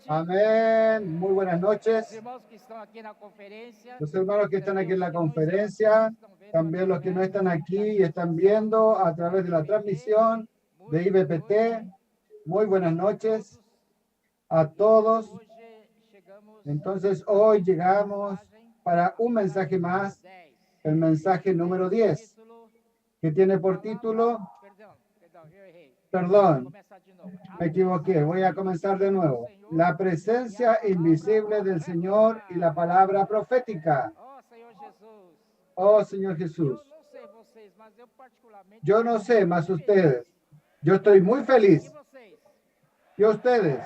Amén. Muy buenas noches. Los hermanos que están aquí en la conferencia, también los que no están aquí y están viendo a través de la transmisión de IBPT. Muy buenas noches a todos. Entonces, hoy llegamos para un mensaje más, el mensaje número 10, que tiene por título, perdón, me equivoqué, voy a comenzar de nuevo. La presencia invisible del Señor y la palabra profética. Oh, Señor Jesús. Yo no sé, más ustedes. Yo estoy muy feliz. ¿Y ustedes?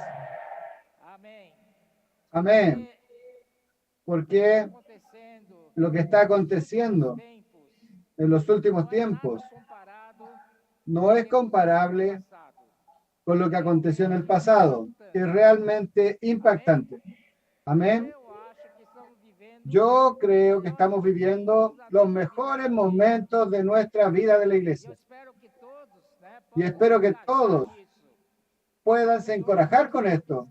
Amén. Porque lo que está aconteciendo en los últimos tiempos no es comparable con lo que aconteció en el pasado. Es realmente impactante. Amén. Yo creo que estamos viviendo los mejores momentos de nuestra vida de la iglesia. Y espero que todos puedan se encorajar con esto,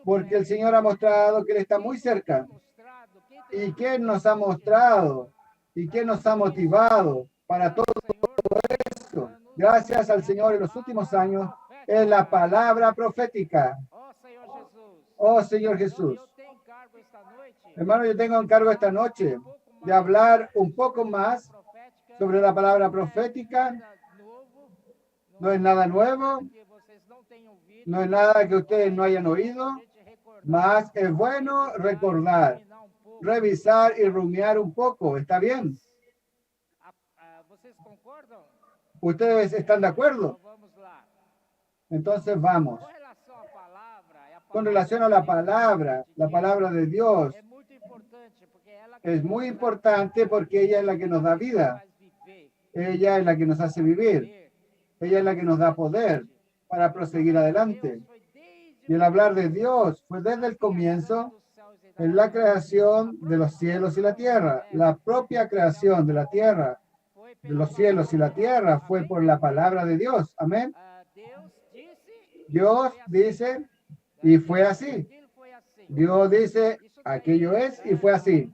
porque el Señor ha mostrado que Él está muy cerca. ¿Y qué nos ha mostrado? ¿Y qué nos ha motivado para todo esto? Gracias al Señor en los últimos años, es la palabra profética. Oh, Señor Jesús. Hermano, yo tengo encargo esta noche de hablar un poco más sobre la palabra profética. No es nada nuevo, no es nada que ustedes no hayan oído, mas es bueno recordar, revisar y rumiar un poco. ¿Está bien? ¿Ustedes están de acuerdo? Entonces vamos. Con relación a la palabra de Dios, es muy importante porque ella es la que nos da vida. Ella es la que nos hace vivir. Ella es la que nos da poder para proseguir adelante. Y el hablar de Dios fue desde el comienzo en la creación de los cielos y la tierra. La propia creación de la tierra, de los cielos y la tierra, fue por la palabra de Dios. Amén. Dios dice, y fue así. Dios dice, aquello es, y fue así.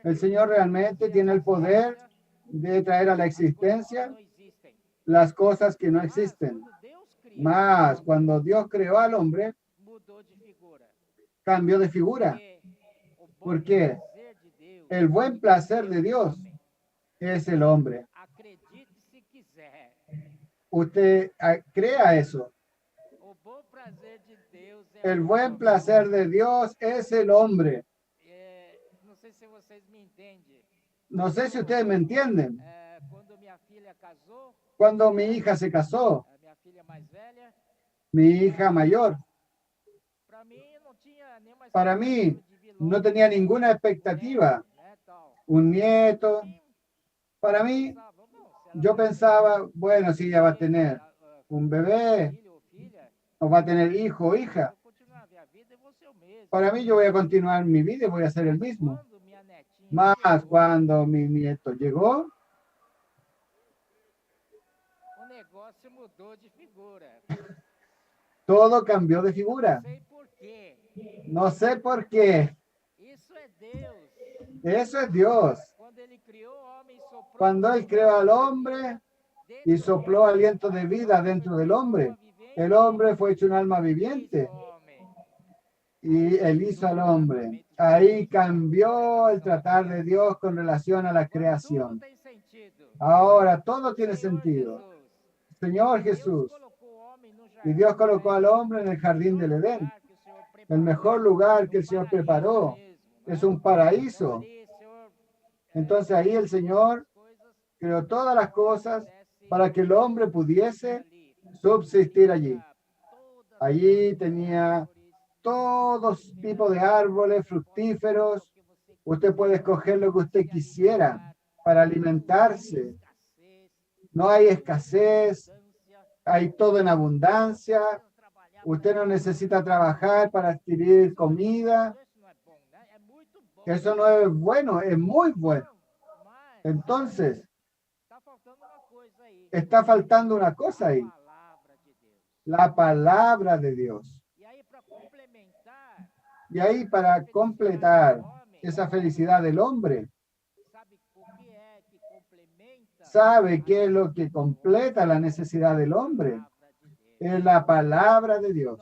El Señor realmente tiene el poder de traer a la existencia las cosas que no existen. Mas cuando Dios creó al hombre, cambió de figura. ¿Por qué? El buen placer de Dios es el hombre. Usted crea eso. El buen placer de Dios es el hombre. No sé si ustedes me entienden. Cuando mi hija se casó, mi hija mayor, para mí no tenía ninguna expectativa. Un nieto. Para mí, yo pensaba, bueno, si ella va a tener un bebé, o va a tener hijo o hija. Para mí, yo voy a continuar mi vida y voy a ser el mismo. Más cuando mi nieto llegó, todo cambió de figura. No sé por qué. Eso es Dios. Cuando Él creó al hombre y sopló aliento de vida dentro del hombre, el hombre fue hecho un alma viviente. Y Él hizo al hombre. Ahí cambió el tratar de Dios con relación a la creación. Ahora todo tiene sentido. Señor Jesús. Y Dios colocó al hombre en el jardín del Edén. El mejor lugar que el Señor preparó. Es un paraíso. Entonces ahí el Señor creó todas las cosas para que el hombre pudiese subsistir allí. Allí tenía todos tipos de árboles fructíferos. Usted puede escoger lo que usted quisiera para alimentarse. No hay escasez, hay todo en abundancia. Usted no necesita trabajar para adquirir comida. Eso no es bueno, es muy bueno. Entonces, está faltando una cosa ahí. la palabra de Dios. Y ahí para completar esa felicidad del hombre, ¿sabe qué es lo que completa la necesidad del hombre? Es la palabra de Dios.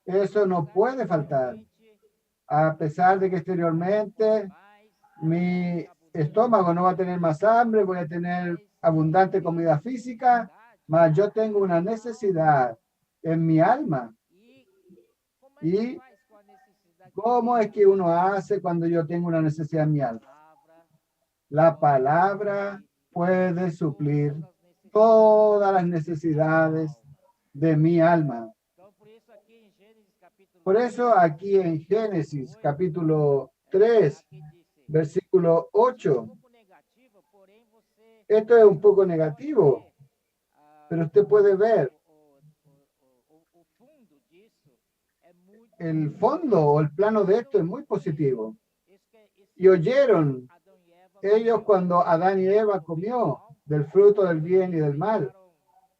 Eso no puede faltar. A pesar de que exteriormente mi estómago no va a tener más hambre, voy a tener abundante comida física, mas yo tengo una necesidad en mi alma. ¿Y cómo es que uno hace cuando yo tengo una necesidad en mi alma? La palabra puede suplir todas las necesidades de mi alma. Por eso aquí en Génesis capítulo 3, versículo 8, esto es un poco negativo, pero usted puede ver el fondo o el plano de esto es muy positivo. Y oyeron ellos cuando Adán y Eva comió del fruto del bien y del mal,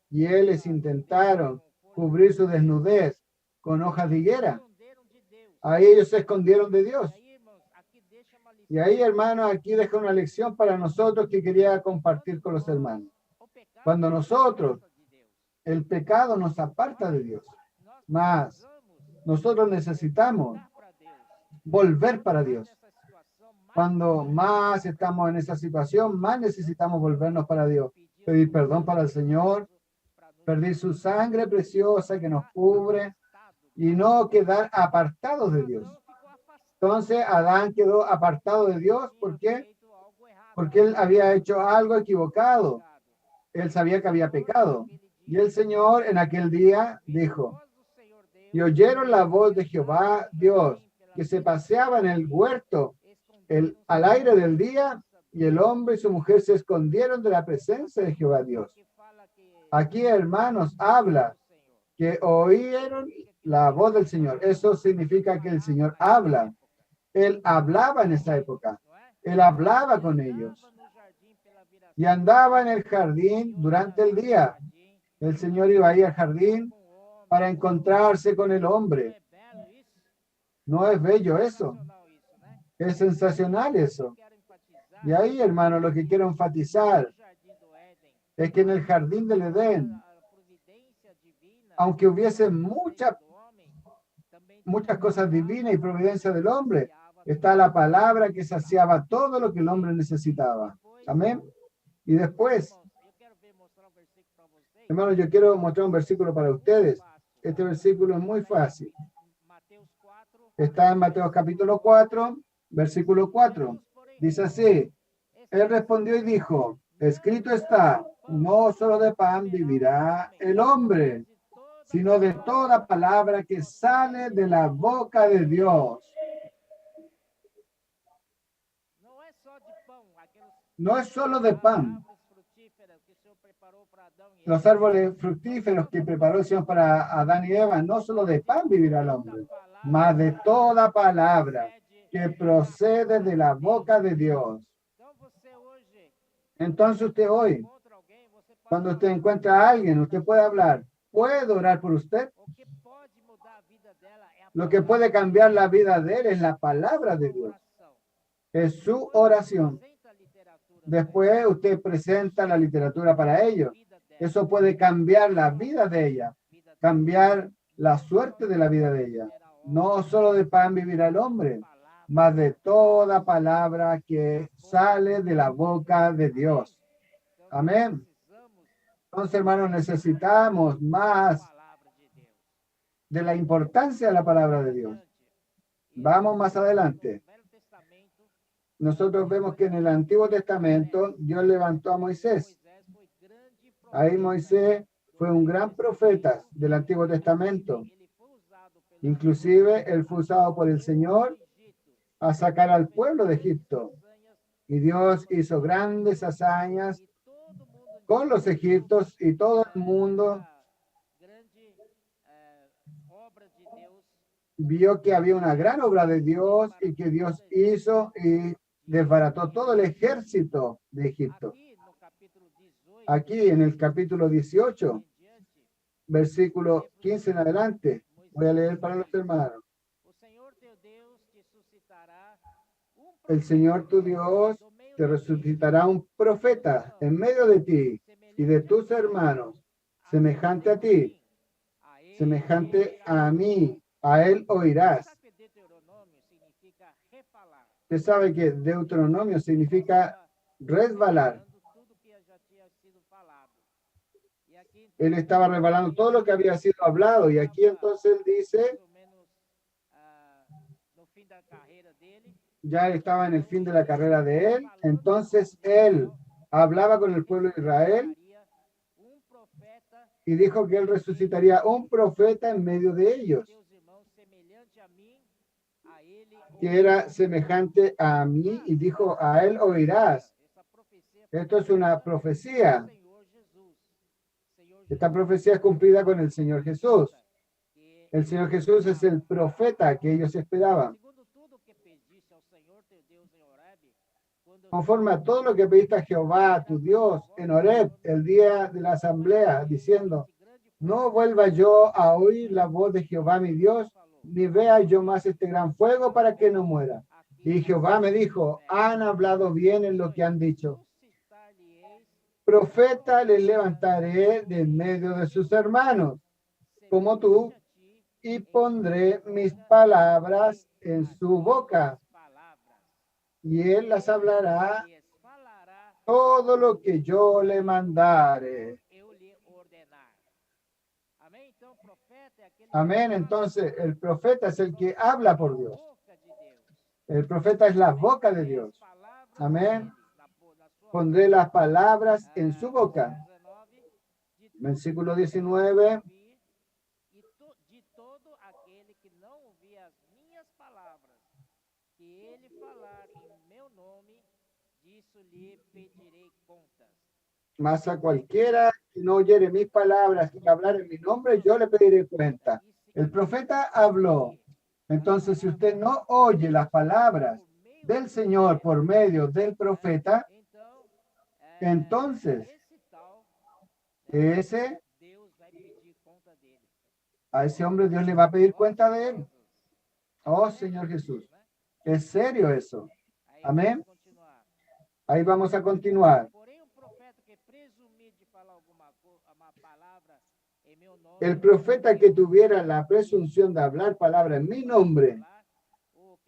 y ellos intentaron cubrir su desnudez con hojas de higuera. Ahí ellos se escondieron de Dios. Y ahí, hermanos, aquí deja una lección para nosotros que quería compartir con los hermanos. Cuando nosotros, el pecado nos aparta de Dios, más nosotros necesitamos volver para Dios. Cuando más estamos en esa situación, más necesitamos volvernos para Dios, pedir perdón para el Señor, pedir su sangre preciosa que nos cubre y no quedar apartados de Dios. Entonces Adán quedó apartado de Dios. ¿Por qué? Porque él había hecho algo equivocado. Él sabía que había pecado. Y el Señor en aquel día dijo, y oyeron la voz de Jehová Dios, que se paseaba en el huerto al aire del día, y el hombre y su mujer se escondieron de la presencia de Jehová Dios. Aquí, hermanos, habla que oyeron la voz del Señor. Eso significa que el Señor habla. Él hablaba en esa época. Él hablaba con ellos. Y andaba en el jardín durante el día. El Señor iba ahí al jardín para encontrarse con el hombre. ¿No es bello eso? Es sensacional eso. Y ahí, hermano, lo que quiero enfatizar es que en el jardín del Edén, aunque hubiese muchas cosas divinas y providencia del hombre, está la palabra que saciaba todo lo que el hombre necesitaba. Amén. Y después, hermano, yo quiero mostrar un versículo para ustedes. Este versículo es muy fácil. Está en Mateo capítulo 4, versículo 4. Dice así, él respondió y dijo, escrito está, no solo de pan vivirá el hombre, sino de toda palabra que sale de la boca de Dios. No es solo de pan. Los árboles fructíferos que preparó el Señor para Adán y Eva, no solo de pan vivirá el hombre, mas de toda palabra que procede de la boca de Dios. Entonces usted hoy, cuando usted encuentra a alguien, usted puede hablar. ¿Puedo orar por usted? Lo que puede cambiar la vida de él es la palabra de Dios. Es su oración. Después usted presenta la literatura para ellos. Eso puede cambiar la vida de ella, cambiar la suerte de la vida de ella. No solo de pan vivirá el hombre, mas de toda palabra que sale de la boca de Dios. Amén. Entonces, hermanos, necesitamos más de la importancia de la palabra de Dios. Vamos más adelante. Nosotros vemos que en el Antiguo Testamento Dios levantó a Moisés. Ahí Moisés fue un gran profeta del Antiguo Testamento. Inclusive él fue usado por el Señor a sacar al pueblo de Egipto. Y Dios hizo grandes hazañas con los egipcios y todo el mundo vio que había una gran obra de Dios y que Dios hizo y desbarató todo el ejército de Egipto. Aquí en el capítulo 18 versículo 15 en adelante. Voy a leer para los hermanos. El Señor tu Dios te resucitará un profeta en medio de ti y de tus hermanos, semejante a ti, semejante a mí. A él oirás. Usted sabe que Deuteronomio significa resbalar. Él estaba resbalando todo lo que había sido hablado y aquí entonces él dice, ya estaba en el fin de la carrera de él, entonces él hablaba con el pueblo de Israel y dijo que él resucitaría un profeta en medio de ellos, que era semejante a mí, y dijo, a él oirás. Esto es una profecía. Esta profecía es cumplida con el Señor Jesús. El Señor Jesús es el profeta que ellos esperaban. Conforme a todo lo que pediste a Jehová, tu Dios, en Horeb, el día de la asamblea, diciendo, no vuelva yo a oír la voz de Jehová mi Dios, ni vea yo más este gran fuego para que no muera. Y Jehová me dijo, han hablado bien en lo que han dicho. Profeta les levantaré de en medio de sus hermanos, como tú, y pondré mis palabras en su boca, y él las hablará todo lo que yo le mandare. Amén. Entonces, el profeta es el que habla por Dios. El profeta es la boca de Dios. Amén. Pondré las palabras en su boca. Versículo 19. Mas a cualquiera que no oyere mis palabras y hablar en mi nombre, yo le pediré cuenta. El profeta habló. Entonces, si usted no oye las palabras del Señor por medio del profeta, entonces a ese hombre Dios le va a pedir cuenta de él. Oh, Señor Jesús. ¿Es serio eso? Amén. Ahí vamos a continuar. El profeta que tuviera la presunción de hablar palabra en mi nombre,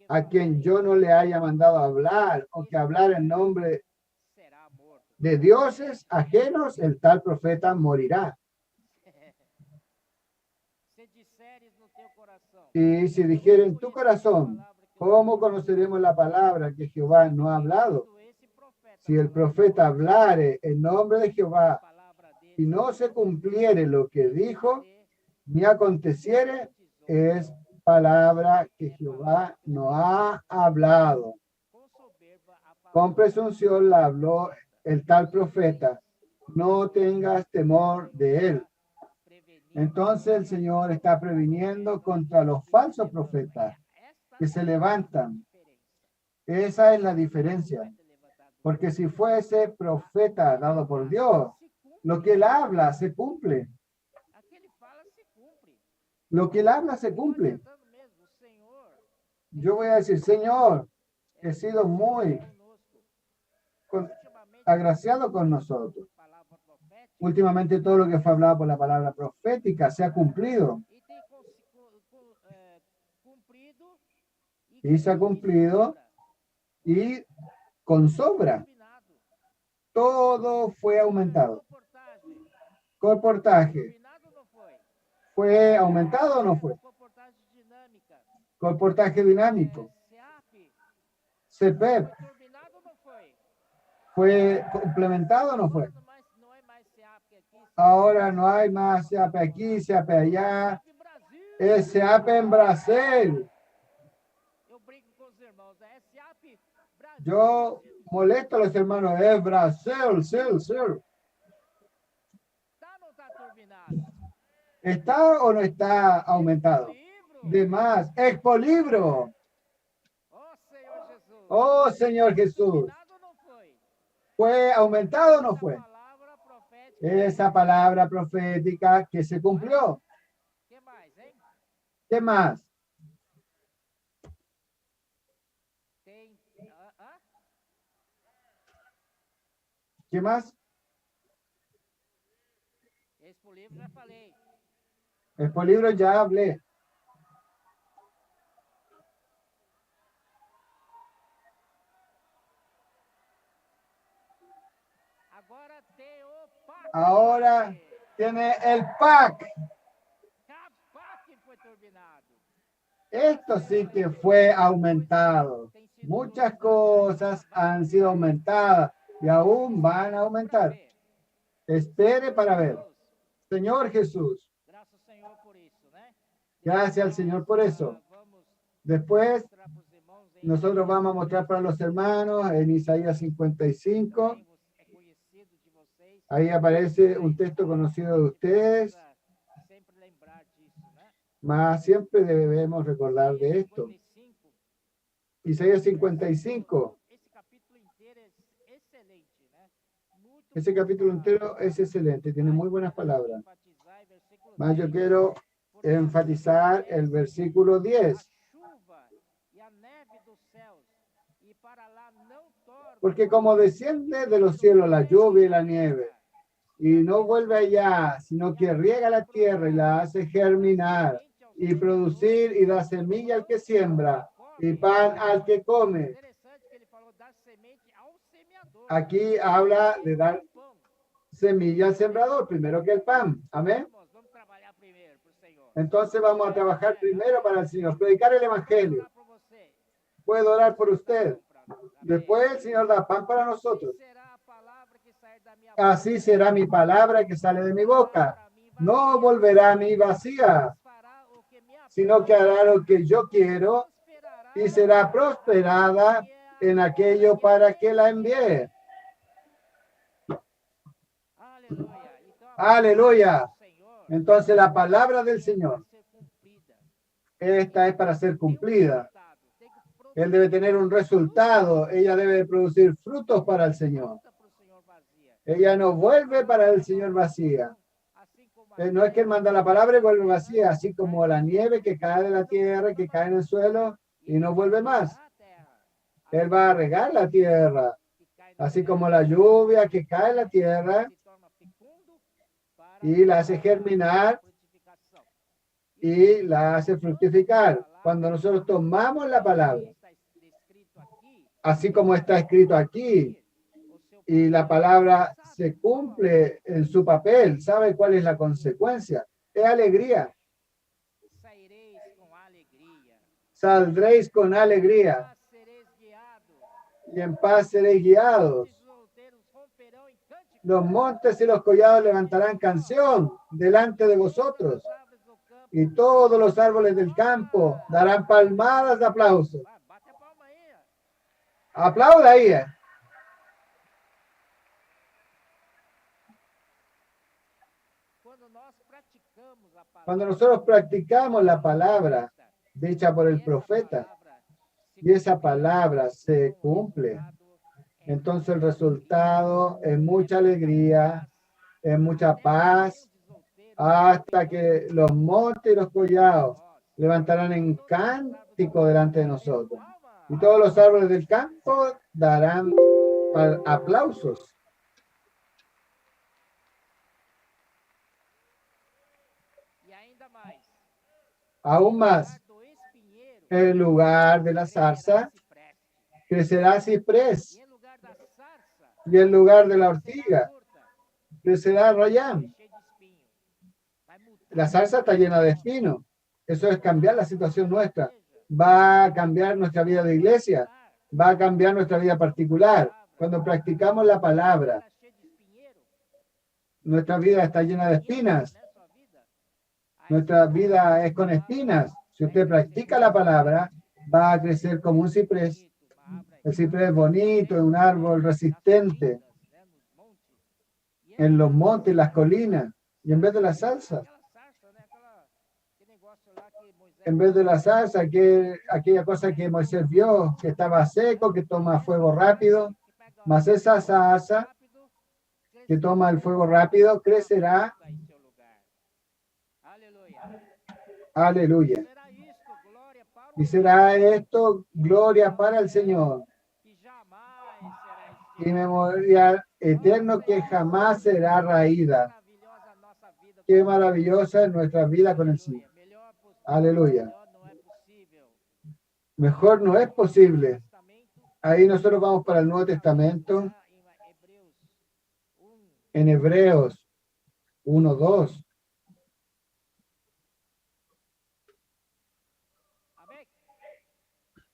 a quien yo no le haya mandado hablar o que hablar en nombre de dioses ajenos, el tal profeta morirá. Y si dijera en tu corazón, ¿cómo conoceremos la palabra que Jehová no ha hablado? Si el profeta hablare en nombre de Jehová y no se cumpliere lo que dijo, ni aconteciere, es palabra que Jehová no ha hablado. Con presunción la habló el tal profeta. No tengas temor de él. Entonces el Señor está previniendo contra los falsos profetas que se levantan. Esa es la diferencia. Porque si fuese profeta dado por Dios, lo que él habla se cumple. Lo que él habla se cumple. Yo voy a decir, Señor, he sido muy agraciado con nosotros. Últimamente todo lo que fue hablado por la palabra profética se ha cumplido. Y se ha cumplido y con sobra. Todo fue aumentado. Colportaje. ¿Fue aumentado o no fue? Colportaje dinámico. CPEP. ¿Fue complementado o no fue? Ahora no hay más SEAP aquí, SEAP allá. Es SEAP en Brasil. Yo molesto a los hermanos, es Brasil, sí. ¿Está o no está aumentado? De más. Expolibro. Oh, Señor Jesús. ¿Fue aumentado o no fue? esa palabra profética que se cumplió. ¿Qué más? ¿Qué más? Expolibro ya hablé. Ahora tiene el PAC. Esto sí que fue aumentado. Muchas cosas han sido aumentadas y aún van a aumentar. Espere para ver. Señor Jesús. Gracias al Señor por eso. Después, nosotros vamos a mostrar para los hermanos en Isaías 55. Ahí aparece un texto conocido de ustedes. Mas siempre debemos recordar de esto. Isaías 55. Ese capítulo entero es excelente, tiene muy buenas palabras. Mas yo quiero enfatizar el versículo 10. Porque como desciende de los cielos la lluvia y la nieve, y no vuelve allá, sino que riega la tierra y la hace germinar, y producir y da semilla al que siembra, y pan al que come. Aquí habla de dar semilla al sembrador, primero que el pan. Amén. Entonces vamos a trabajar primero para el Señor, predicar el Evangelio. Puedo orar por usted. Después el Señor da pan para nosotros. Así será mi palabra que sale de mi boca. No volverá a mí vacía, sino que hará lo que yo quiero y será prosperada en aquello para que la envíe. Aleluya. Entonces la palabra del Señor, esta es para ser cumplida. Él debe tener un resultado. Ella debe producir frutos para el Señor. Ella no vuelve para el Señor vacía. No es que Él manda la palabra y vuelve vacía, así como la nieve que cae de la tierra, que cae en el suelo y no vuelve más. Él va a regar la tierra, así como la lluvia que cae en la tierra y la hace germinar y la hace fructificar. Cuando nosotros tomamos la palabra, así como está escrito aquí, y la palabra se cumple en su papel, ¿sabe cuál es la consecuencia? Es alegría. Saldréis con alegría y en paz seréis guiados. Los montes y los collados levantarán canción delante de vosotros y todos los árboles del campo darán palmadas de aplauso. Aplauda ahí. Cuando nosotros practicamos la palabra dicha por el profeta y esa palabra se cumple, entonces el resultado es mucha alegría, es mucha paz, hasta que los montes y los collados levantarán en cántico delante de nosotros. Y todos los árboles del campo darán aplausos. Aún más, en lugar de la zarza, crecerá ciprés. Y en lugar de la ortiga, crecerá rayán. La zarza está llena de espinos. Eso es cambiar la situación nuestra. Va a cambiar nuestra vida de iglesia. Va a cambiar nuestra vida particular. Cuando practicamos la palabra, nuestra vida está llena de espinas. Nuestra vida es con espinas. Si usted practica la palabra, va a crecer como un ciprés. El ciprés es bonito, es un árbol resistente en los montes, las colinas, y en vez de la salsa, aquella cosa que Moisés vio, que estaba seco, que toma fuego rápido, mas esa salsa que toma el fuego rápido, crecerá. Aleluya. Y será esto gloria para el Señor. Y memorial eterno que jamás será raída. Qué maravillosa es nuestra vida con el Señor. Aleluya. Mejor no es posible. Ahí nosotros vamos para el Nuevo Testamento. En Hebreos 1:2.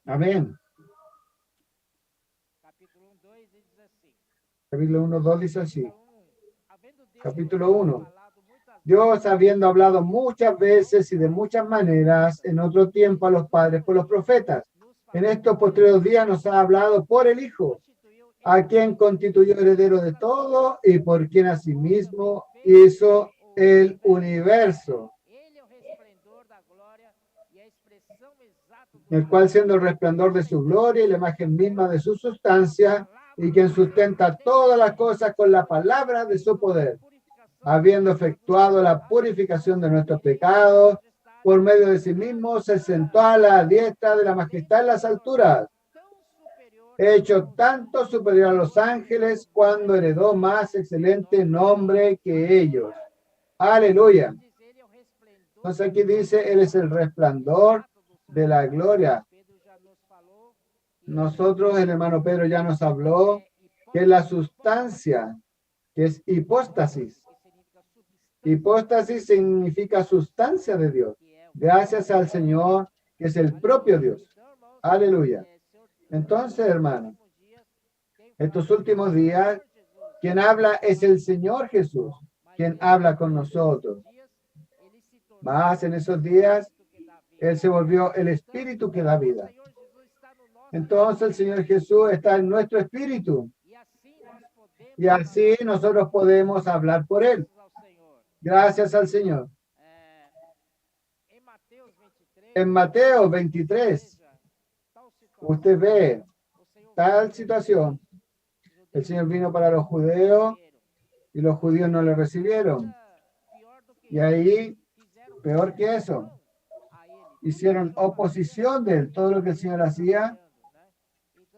Amén. Capítulo 1:2 dice así. Capítulo 1. Dios, habiendo hablado muchas veces y de muchas maneras en otro tiempo a los padres por los profetas, en estos postreros días nos ha hablado por el Hijo, a quien constituyó heredero de todo y por quien asimismo hizo el universo, el cual siendo el resplandor de su gloria y la imagen misma de su sustancia, y quien sustenta todas las cosas con la palabra de su poder, habiendo efectuado la purificación de nuestros pecados, por medio de sí mismo se sentó a la diestra de la majestad en las alturas, hecho tanto superior a los ángeles, cuando heredó más excelente nombre que ellos. Aleluya. Entonces aquí dice, Él es el resplandor de la gloria. Nosotros, el hermano Pedro ya nos habló que es la sustancia, que es hipóstasis. Hipóstasis significa sustancia de Dios. Gracias al Señor, que es el propio Dios. Aleluya. Entonces, hermano, estos últimos días, quien habla es el Señor Jesús, quien habla con nosotros. Más en esos días, Él se volvió el Espíritu que da vida. Entonces el Señor Jesús está en nuestro espíritu. Y así nosotros podemos hablar por Él. Gracias al Señor. En Mateo 23, usted ve tal situación. El Señor vino para los judíos y los judíos no le recibieron. Y ahí, peor que eso, hicieron oposición de Él. Todo lo que el Señor hacía,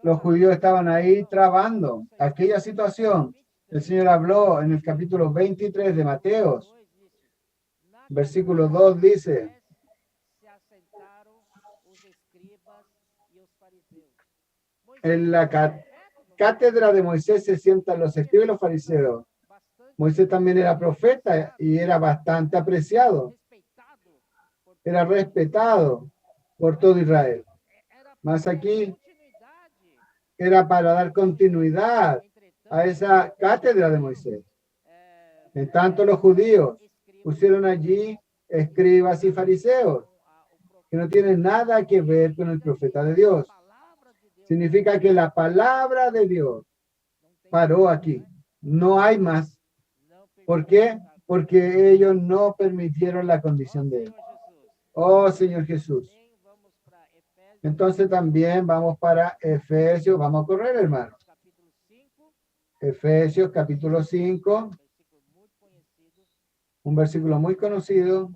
los judíos estaban ahí trabando aquella situación. El Señor habló en el capítulo 23 de Mateo, versículo 2 dice, en la cátedra de Moisés se sientan los escribas y los fariseos. Moisés también era profeta y era bastante apreciado. Era respetado por todo Israel. Más aquí era para dar continuidad a esa cátedra de Moisés. En tanto, los judíos pusieron allí escribas y fariseos que no tienen nada que ver con el profeta de Dios. Significa que la palabra de Dios paró aquí. No hay más. ¿Por qué? Porque ellos no permitieron la condición de Él. Oh, Señor Jesús. Entonces también vamos para Efesios. Vamos a correr, hermano. Efesios capítulo 5. Un versículo muy conocido.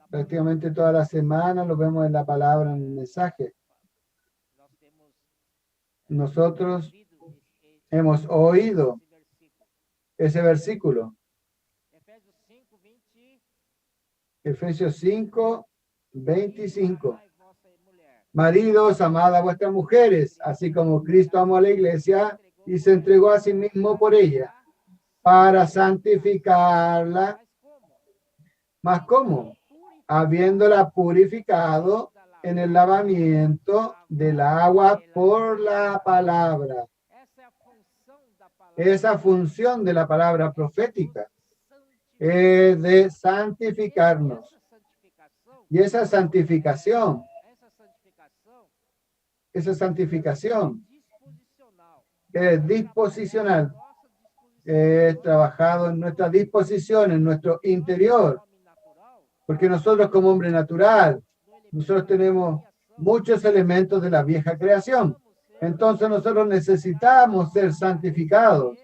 Prácticamente toda la semana lo vemos en la palabra, en el mensaje. Nosotros hemos oído ese versículo. Efesios 5, 25. Maridos, amad a vuestras mujeres, así como Cristo amó a la iglesia y se entregó a sí mismo por ella, para santificarla. ¿Mas cómo? Habiéndola purificado en el lavamiento del agua por la palabra. Esa función de la palabra profética es de santificarnos. Y esa santificación es disposicional, es trabajado en nuestra disposición, en nuestro interior. Porque nosotros como hombre natural, nosotros tenemos muchos elementos de la vieja creación. Entonces nosotros necesitamos ser santificados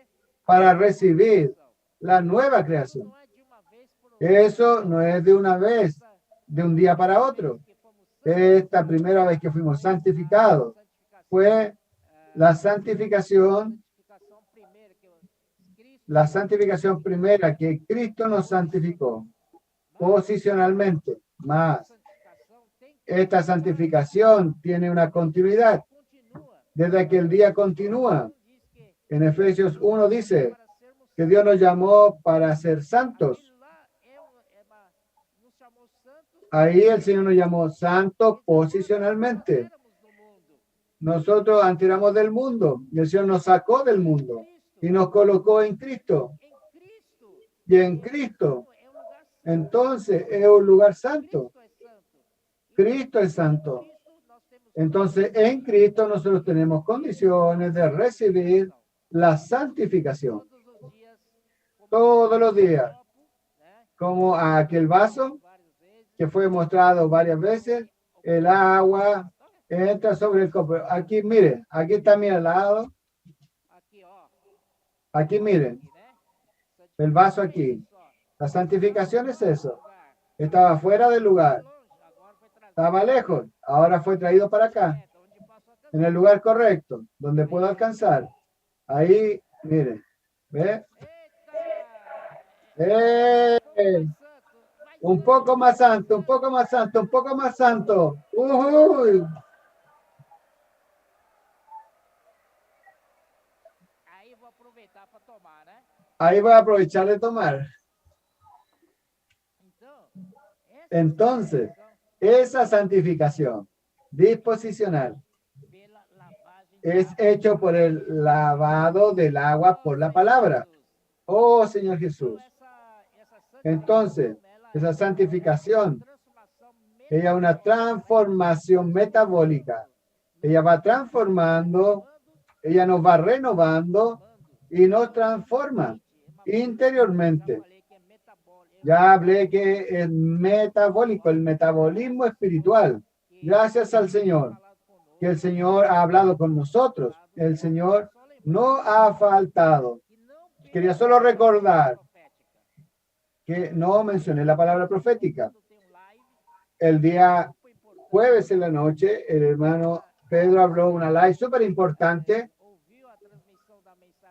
para recibir la nueva creación. Eso no es de una vez, de un día para otro. Esta primera vez que fuimos santificados fue la santificación primera que Cristo nos santificó posicionalmente. Más, esta santificación tiene una continuidad desde que el día continúa. En Efesios 1 dice que Dios nos llamó para ser santos. Ahí el Señor nos llamó santos posicionalmente. Nosotros antes éramos del mundo y el Señor nos sacó del mundo y nos colocó en Cristo. Y en Cristo, entonces, es un lugar santo. Cristo es santo. Entonces, en Cristo nosotros tenemos condiciones de recibir la santificación. Todos los días, como aquel vaso que fue mostrado varias veces, el agua entra sobre el copo. Aquí, miren, aquí está mi lado. Aquí, miren, el vaso aquí. La santificación es eso. Estaba fuera del lugar. Estaba lejos. Ahora fue traído para acá. En el lugar correcto, donde puedo alcanzar. Ahí, miren. ¿Ve? Un poco más santo, un poco más santo, un poco más santo. Uy. Ahí voy a aprovechar de tomar. Entonces, esa santificación disposicional es hecho por el lavado del agua por la palabra. Oh, Señor Jesús. Entonces, esa santificación, ella es una transformación metabólica. Ella va transformando, ella nos va renovando y nos transforma interiormente. Ya hablé que es metabólico, el metabolismo espiritual. Gracias al Señor, que el Señor ha hablado con nosotros. El Señor no ha faltado. Quería solo recordar que no mencioné la palabra profética. El día jueves en la noche, el hermano Pedro habló una live súper importante.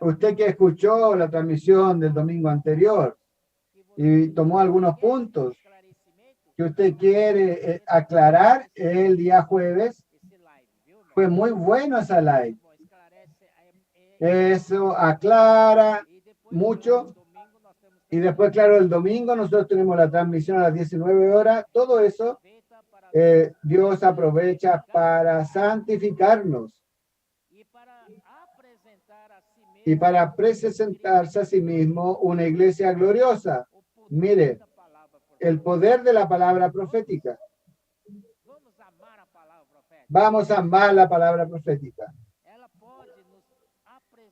Usted que escuchó la transmisión del domingo anterior y tomó algunos puntos que usted quiere aclarar el día jueves, fue muy bueno esa live. Eso aclara mucho. Y después, claro, el domingo nosotros tenemos la transmisión a las 19 horas. Todo eso Dios aprovecha para santificarnos y para presentarse a sí mismo una iglesia gloriosa. Mire, el poder de la palabra profética. Vamos a amar la palabra profética.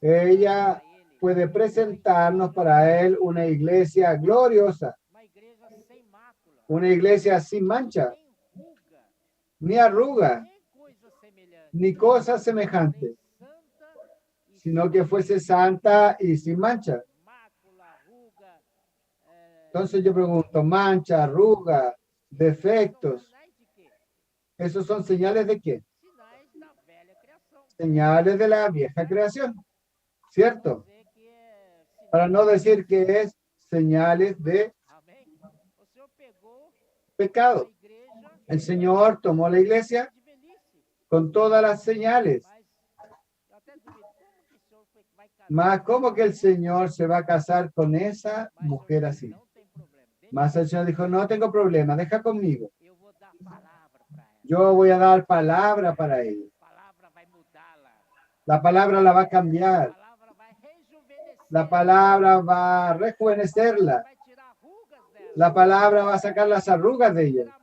Ella puede presentarnos para él una iglesia gloriosa, una iglesia sin mancha, ni arruga, ni cosa semejante, sino que fuese santa y sin mancha. Entonces yo pregunto, mancha, arruga, defectos, ¿esos son señales de qué? Señales de la vieja creación, ¿cierto? Para no decir que es señales de pecado. El Señor tomó la iglesia con todas las señales. Más, ¿cómo que el Señor se va a casar con esa mujer así? Más el Señor dijo, no tengo problema, deja conmigo. Yo voy a dar palabra para ella. La palabra la va a cambiar. La palabra va a rejuvenecerla. La palabra va a sacar las arrugas de ella.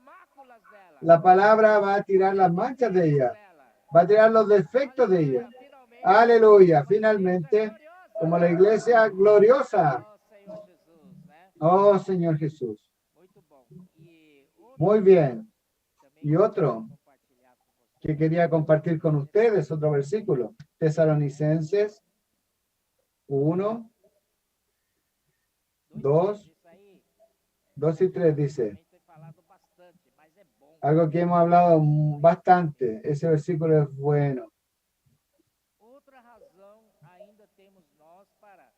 La palabra va a tirar las manchas de ella. Va a tirar los defectos de ella. Aleluya. Finalmente, como la iglesia gloriosa. Oh, Señor Jesús. Muy bien. Y otro que quería compartir con ustedes, otro versículo. Tesalonicenses 1. 2, 2 y 3 dice, algo que hemos hablado bastante, ese versículo es bueno. Outra razão ainda temos nós para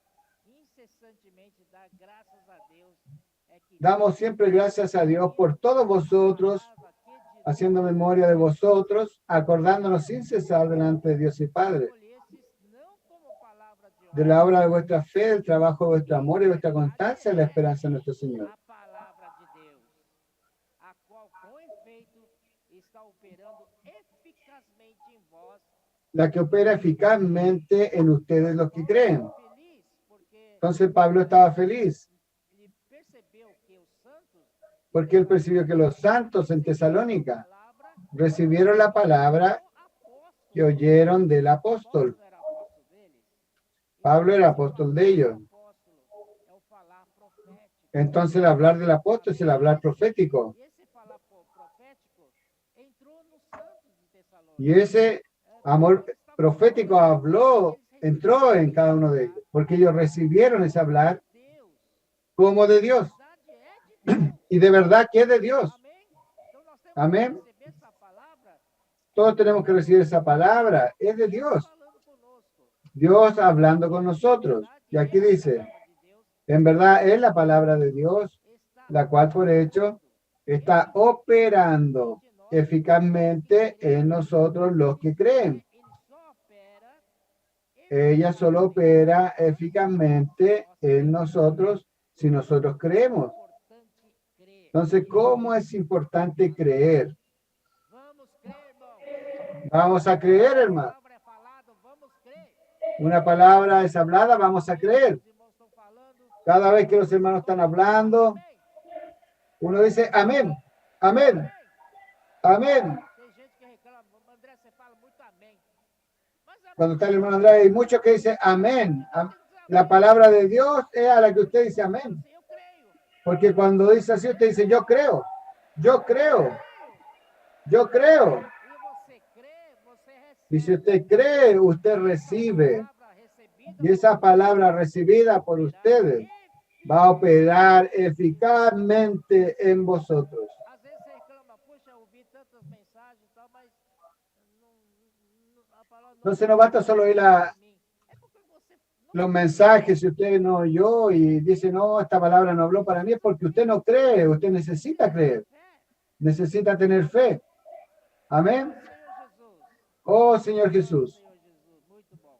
incessantemente dar graças a Deus é que Damos siempre gracias a Dios por todos vosotros, haciendo memoria de vosotros, acordándonos sin cesar delante de Dios y Padre, não como palavra de de la obra de vuestra fe, el trabajo de vuestro amor y vuestra constancia en la esperanza de nuestro Señor. a palavra de Deus, a qual com efeito está operando eficazmente em vós. La que opera eficazmente en ustedes los que creen. Feliz porque Entonces Pablo estaba feliz ele percebeu que os santos porque él percibió que los santos en Tesalónica palavra recibieron la palabra apóstolo que oyeron del apóstol. era apóstolo deles. Pablo era apóstol de ellos. Apóstolo é o falar profético. Entonces el hablar del apóstol es el hablar profético. E esse falar profético entrou nos santos de Tessalônica. Y ese amor profético entró en cada uno de ellos, porque ellos recibieron ese hablar Deus, como de Dios. verdade é de Deus. Y de verdad que es de Dios. Amém? Então nós temos Amém. que receber essa palavra Todos tenemos que recibir esa palabra. Es de Dios. falando conosco. Dios hablando con nosotros. Y aquí dice, en verdad es la palabra de Dios, Está la cual por hecho está operando eficazmente en nosotros los que creen. ele só opera Ella solo opera eficazmente en nosotros si nosotros creemos. importante crer. Entonces, ¿cómo es importante creer? Vamos crer, irmão. Vamos a creer, A hermano. palavra é falada, vamos crer. Una palabra es hablada, vamos a creer. Os irmãos estão falando. Cada vez que los hermanos están hablando, Amém. uno dice amén, amén, amén. Tem gente que reclama, André, você fala muito amém. Mas a Cuando está el hermano Andrés, hay muchos que dicen amén. La palabra de Dios es a la que usted dice amén. eu creio. Porque cuando dice así, usted dice yo creo, yo creo, yo creo. E você crê, você recebe. Y si usted cree, usted recibe. A palavra recebida Y esa palabra recibida por ustedes va a operar eficazmente en vosotros. às vezes você reclama, puxa, eu ouvi tantas mensagens e tal, mas a palavra Entonces no basta solo oír para mim. É porque você não los mensajes, si usted no oyó y dice, no, esta palabra no habló para mí, es porque usted no cree, usted necesita creer, fé. necesita tener fe. Amén. Senhor Jesus. Oh, Señor Jesús. Senhor Jesus, muito bom.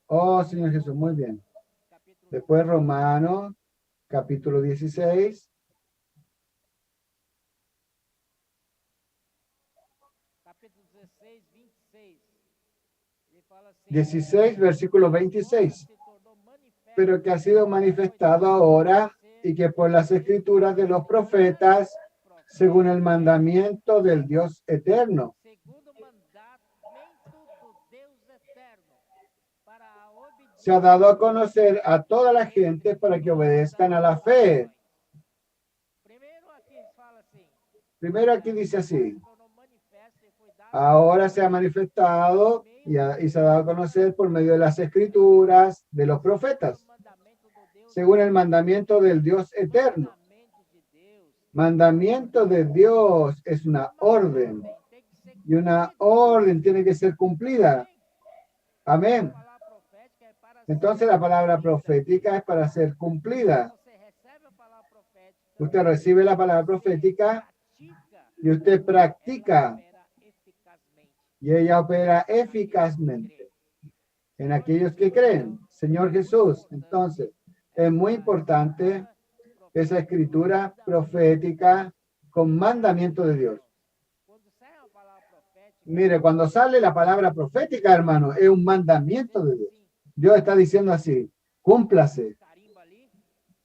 Oh, Señor Jesús, muy bien. Capítulo Después Romanos, capítulo 16, capítulo 16, 26. Ele fala assim: 16, versículo 26. se tornou manifesto Pero que ha sido manifestado ahora y que por las escrituras de los profetas, según el mandamiento del Dios eterno, segundo o mandamento do Deus eterno, para a obediência. se ha dado a conocer a toda la gente para que obedezcan a la fe. Primeiro aqui fala assim: Primero aquí dice así, se tornou manifesto e foi dado ahora se ha manifestado y se ha dado a conocer por medio de las escrituras de los profetas, o mandamento do Deus, según el mandamiento del Dios eterno. mandamento de Deus. Mandamiento de Dios es una orden Tem que ser y una orden tiene que ser cumplida. Amén. a palavra profética é para Entonces la palabra profética es para ser cumplida. você recebe a palavra profética, Usted recibe la palabra profética pratica, y usted practica opera eficazmente. y ella opera eficazmente en aquellos que creen. Señor Jesús, entonces es muy importante esa escritura profética con mandamiento de Dios. Quando sai a palavra profética, Mire, cuando sale la palabra profética, hermano, es un mandamiento de Dios. Dios está diciendo así, cúmplase. carimba ali,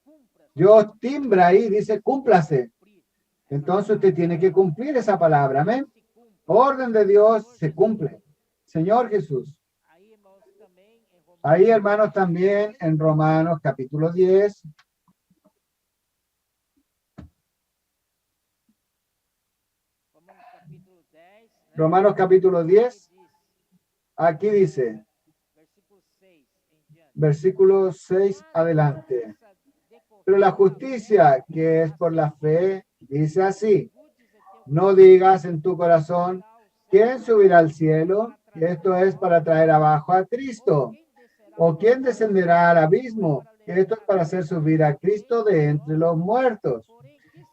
cumpra, Dios timbra ahí, dice, cúmplase. cumprir. Entonces usted tiene que cumplir esa palabra, amén. Se cumpre. Orden de Dios se cumple. Señor Jesús. Aí, irmãos, também em Romanos, Ahí, hermanos, también en Romanos capítulo 10, capítulo 10, né? Romanos capítulo 10, Diz, aquí dice, versículo 6 em diante. versículo 6 adelante. Essa decorrência Pero la justicia que es por la fe dice así: no digas en tu corazón, ¿quién subirá al cielo? Esto es para traer abajo a Cristo. ¿O quién descenderá al abismo? Esto es para hacer subir a Cristo de entre los muertos.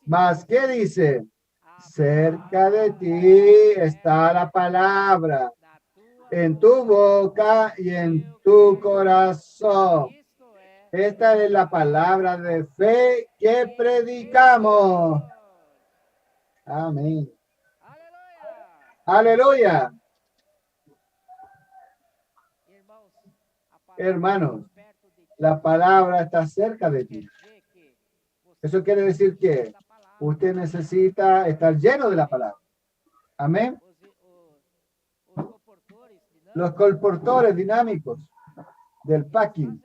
Mas, ¿qué dice? Cerca de ti está la palabra, en tu boca y en tu corazón. Esta es la palabra de fe que predicamos. Amén. Aleluya. Hermanos, la palabra está cerca de ti. Eso quiere decir que usted necesita estar lleno de la palabra. Amén. Los colportores dinámicos del packing,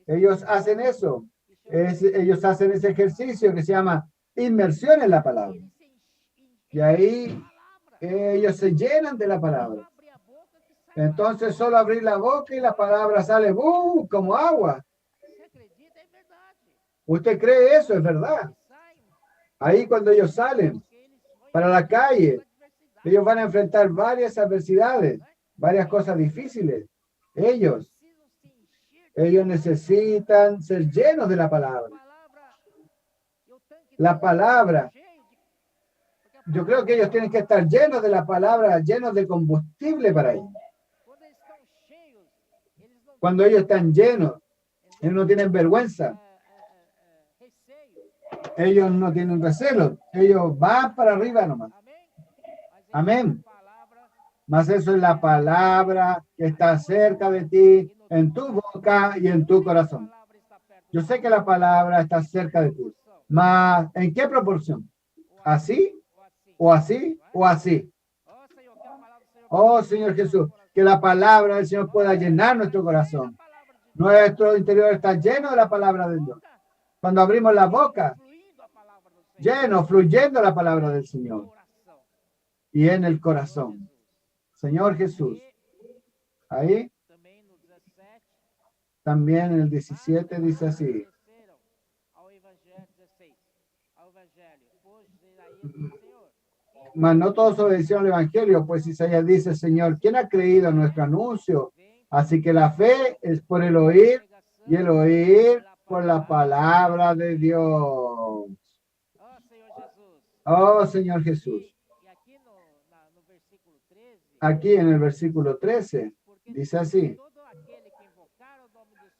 ellos hacen eso. Ellos hacen ese ejercicio que se llama inmersión en la palabra. Y ahí ellos se llenan de la palabra. Entonces solo abrir la boca y la palabra sale como agua. ¿Usted cree eso? Es verdad. Ahí cuando ellos salen para la calle, ellos van a enfrentar varias adversidades, varias cosas difíciles. Ellos necesitan ser llenos de la palabra. La palabra. Yo creo que ellos tienen que estar llenos de la palabra, llenos de combustible para ellos. Cuando ellos están llenos, ellos no tienen vergüenza. Ellos no tienen recelo. Ellos van para arriba nomás. Amén. Mas eso es la palabra que está cerca de ti, en tu boca y en tu corazón. Yo sé que la palabra está cerca de ti. Mas, ¿en qué proporción? ¿Así? ¿O así? ¿O así? Oh, Señor Jesús, que la palabra del Señor pueda llenar nuestro corazón. Nuestro interior está lleno de la palabra de Dios. Cuando abrimos la boca, lleno, fluyendo la palabra del Señor. Y en el corazón. Señor Jesús. Ahí. También en el 17 dice así. Mas no todos obedecieron al Evangelio, pues Isaías dice, Señor, ¿quién ha creído en nuestro anuncio? Así que la fe es por el oír y el oír por la palabra de Dios. Oh, Señor Jesús. Aquí en el versículo 13 dice así.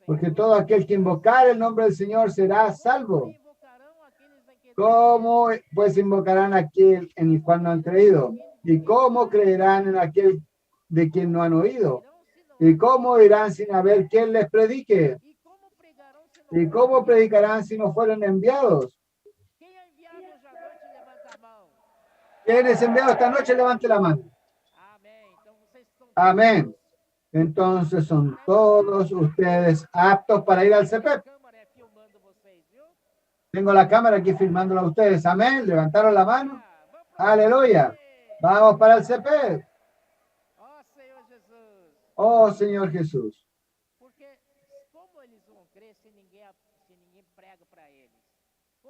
Porque todo aquel que invocar el nombre del Señor será salvo. ¿Cómo pues invocarán a aquel en el cual no han creído? ¿Y cómo creerán en aquel de quien no han oído? ¿Y cómo irán sin haber quien les predique? ¿Y cómo predicarán si no fueron enviados? ¿Quién es enviado esta noche? Levante la mano. Amén. Entonces son todos ustedes aptos para ir al CEPEP. Tengo la cámara aquí filmándola a ustedes. Amén. Levantaron la mano. Aleluya. Vamos para el CEPEP. Oh, Señor Jesús.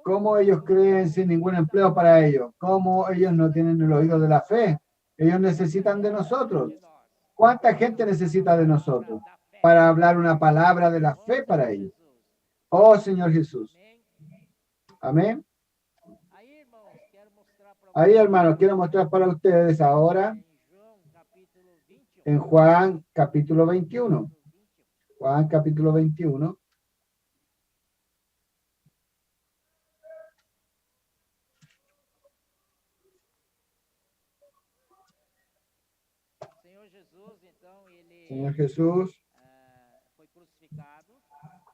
¿Cómo ellos creen sin ningún empleo para ellos? ¿Cómo ellos no tienen el oído de la fe? Ellos necesitan de nosotros. ¿Cuánta gente necesita de nosotros para hablar una palabra de la fe para ellos? Oh, Señor Jesús. Amén. Ahí, hermanos, quiero mostrar para ustedes ahora en Juan capítulo 21. Juan capítulo 21. Señor Jesús.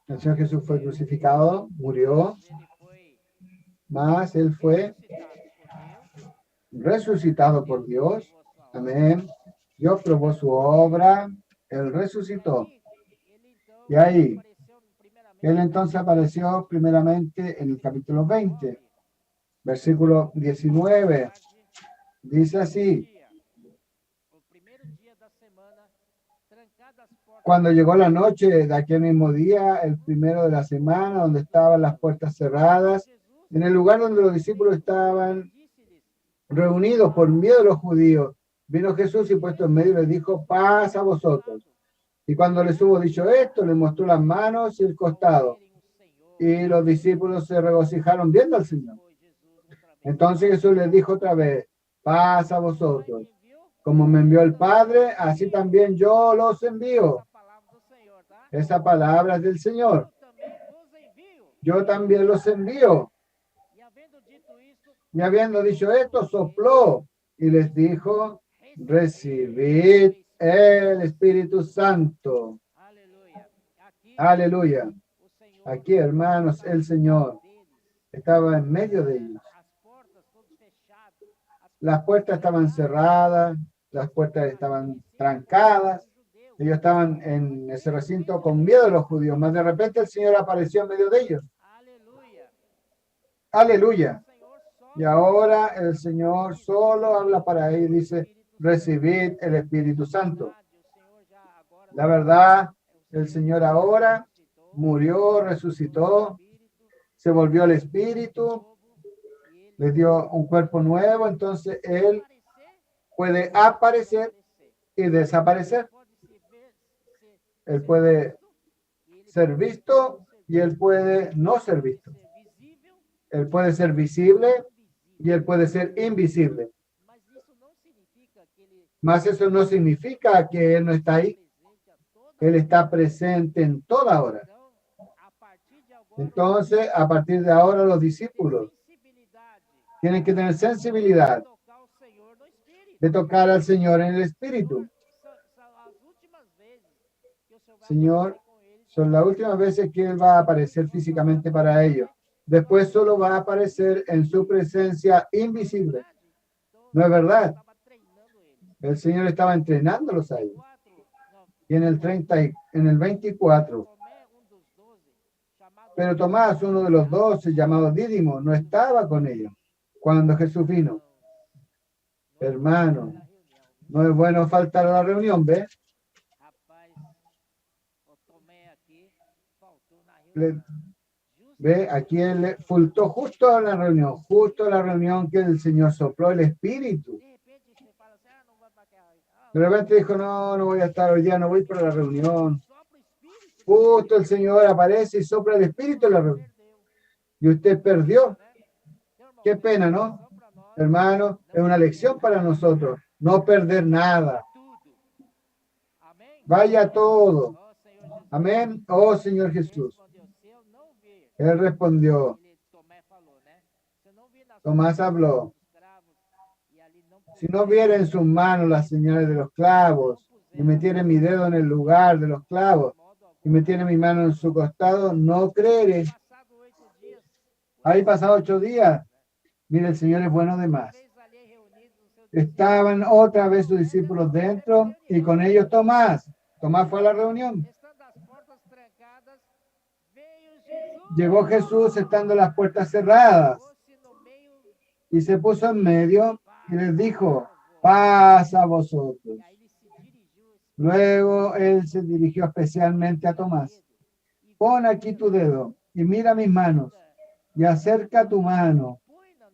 El Señor Jesús fue crucificado, murió, mas Él fue resucitado por Dios. Amén. Dios probó su obra, Él resucitó. Y ahí, Él entonces apareció primeramente en el capítulo 20, versículo 19. Dice así. trancadas portas Cuando llegó la noche de aquel mismo día, el primero de la semana, donde estaban las puertas cerradas, Jesus, en el lugar donde los discípulos estaban disse-lhes: reunidos por miedo de los judíos, vino Jesús y puesto en medio les dijo, paz a vosotros. Y cuando les hubo dicho esto, les mostró las manos y el costado. verem o Senhor. Y los discípulos se regocijaron viendo al Señor. Foi Jesus outra vez. Entonces Jesús les dijo otra vez, paz a Pai vosotros. me enviou, Como me envió el Padre, así también yo los envío. essa palavra do Senhor, tá? Esa palabra es del Señor. Eu também vos envio. Yo también los envío. E havendo dito isto, Y habiendo dicho esto, sopló y les dijo, recibid el Espíritu Santo. aleluia. Aqui, Aleluya. o Senhor Aquí, hermanos, el Señor deles, estaba en medio de ellos. as portas todas fechadas, as Las puertas estaban cerradas, las puertas estaban trancadas. judeus. Ellos estaban en ese recinto con miedo de los judíos, mas de repente el Señor apareció en medio de ellos. Aleluia. Aleluya. O Senhor só Y ahora el Señor solo habla para él y dice, recibid el Espíritu Santo. o Senhor já agora La verdad, el o Señor ahora ressuscitou, murió, resucitó, Espírito se volvió el Espíritu, novo, e ele le dio un cuerpo nuevo, entonces Él aparecer, puede aparecer y desaparecer. pode se ver, Él puede e ele ser visto y Él puede no ser visto. ser visível, Él puede ser visible invisível. y Él puede ser invisible. Mas isso não significa que ele Mas eso no significa que Él no está ahí. presente a toda Él está presente en toda hora. então, a partir de agora, Entonces, a partir de ahora, los discípulos sensibilidade tienen que tener sensibilidad tocar o Senhor no Espírito. de tocar al Señor en el Espíritu. São as últimas vezes que o Senhor vai Señor, aparecer com eles. son las últimas veces que Él va a aparecer físicamente para ellos. Después solo va a aparecer en su presencia invisible. No es verdad. Estava treinando eles. El Señor estaba entrenándolos a ellos. 4, não, Y en el 24, Tomé, dos 12, chamado pero Tomás, uno de los 12, llamado Dídimo, no estaba con ellos cuando Jesús vino. Hermano, na reunião. no es bueno faltar a la reunión, ¿ve? Rapaz, o Tomé aqui faltou na Le- reunião. Ve, aquí él le faltó justo a la reunión que el Señor sopló el Espíritu. De repente você fala assim, não vai para aquela. De repente dijo, no, no voy a estar hoy día, no voy para la reunión. Sopra o Espírito. Justo el Señor aparece y sopla el Espíritu en la reunión. Perdeu. Y usted perdió. Né? Então, irmão, Qué pena, ¿no? só para nós Hermano, es una lección para nosotros. No perder nada. tudo. Amém? Vaya todo. Ó Senhor Jesus. Amén. Oh Señor Jesús. Respondeu, se eu não ver, Él respondió. ele, Tomé falou, né? Se eu não ver nas Tomás mãos habló. dos cravos e ali não Si no viera en sus manos las señales de los clavos y metiera mi dedo en el lugar de los clavos modo algum. y metiera mi mano en su costado, no creeré. Passado 8 dias, Ahí pasado 8 días. Mire, el Señor es bueno de más. três ali reunidos no seu Estaban otra vez sus discípulos dentro y con ellos Tomás. Tomás fue a la reunión. estando as portas trancadas, veio Jesus, Llegó Jesús estando las puertas cerradas pôs-se no meio, y se puso en medio y les dijo, paz a vosotros. e aí ele se dirigiu Luego él se dirigió especialmente a Tomás. Pon aquí tu dedo y mira mis manos y acerca tu mano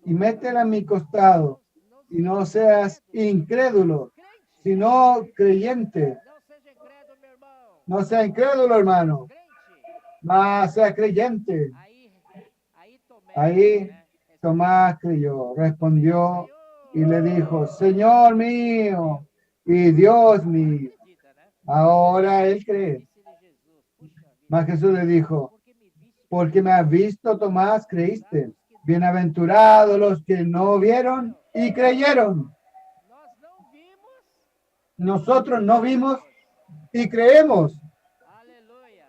y métela en mi costado y no seas incrédulo, sino creyente. não seja incrédulo, meu irmão, No sea incrédulo, hermano, crente. mas sea creyente. Aí Tomé, Ahí né, Tomás creyó, respondió y le dijo, Señor mío y Dios mío. acredita, né? Ahora él cree. Disse-lhe Jesus, puxa vida, Mas Jesús le dijo, porque me viste, porque me has visto, Tomás, creíste. Bienaventurados los que no vieron y creyeron. nós não vimos, Nosotros no vimos y creemos. aleluia,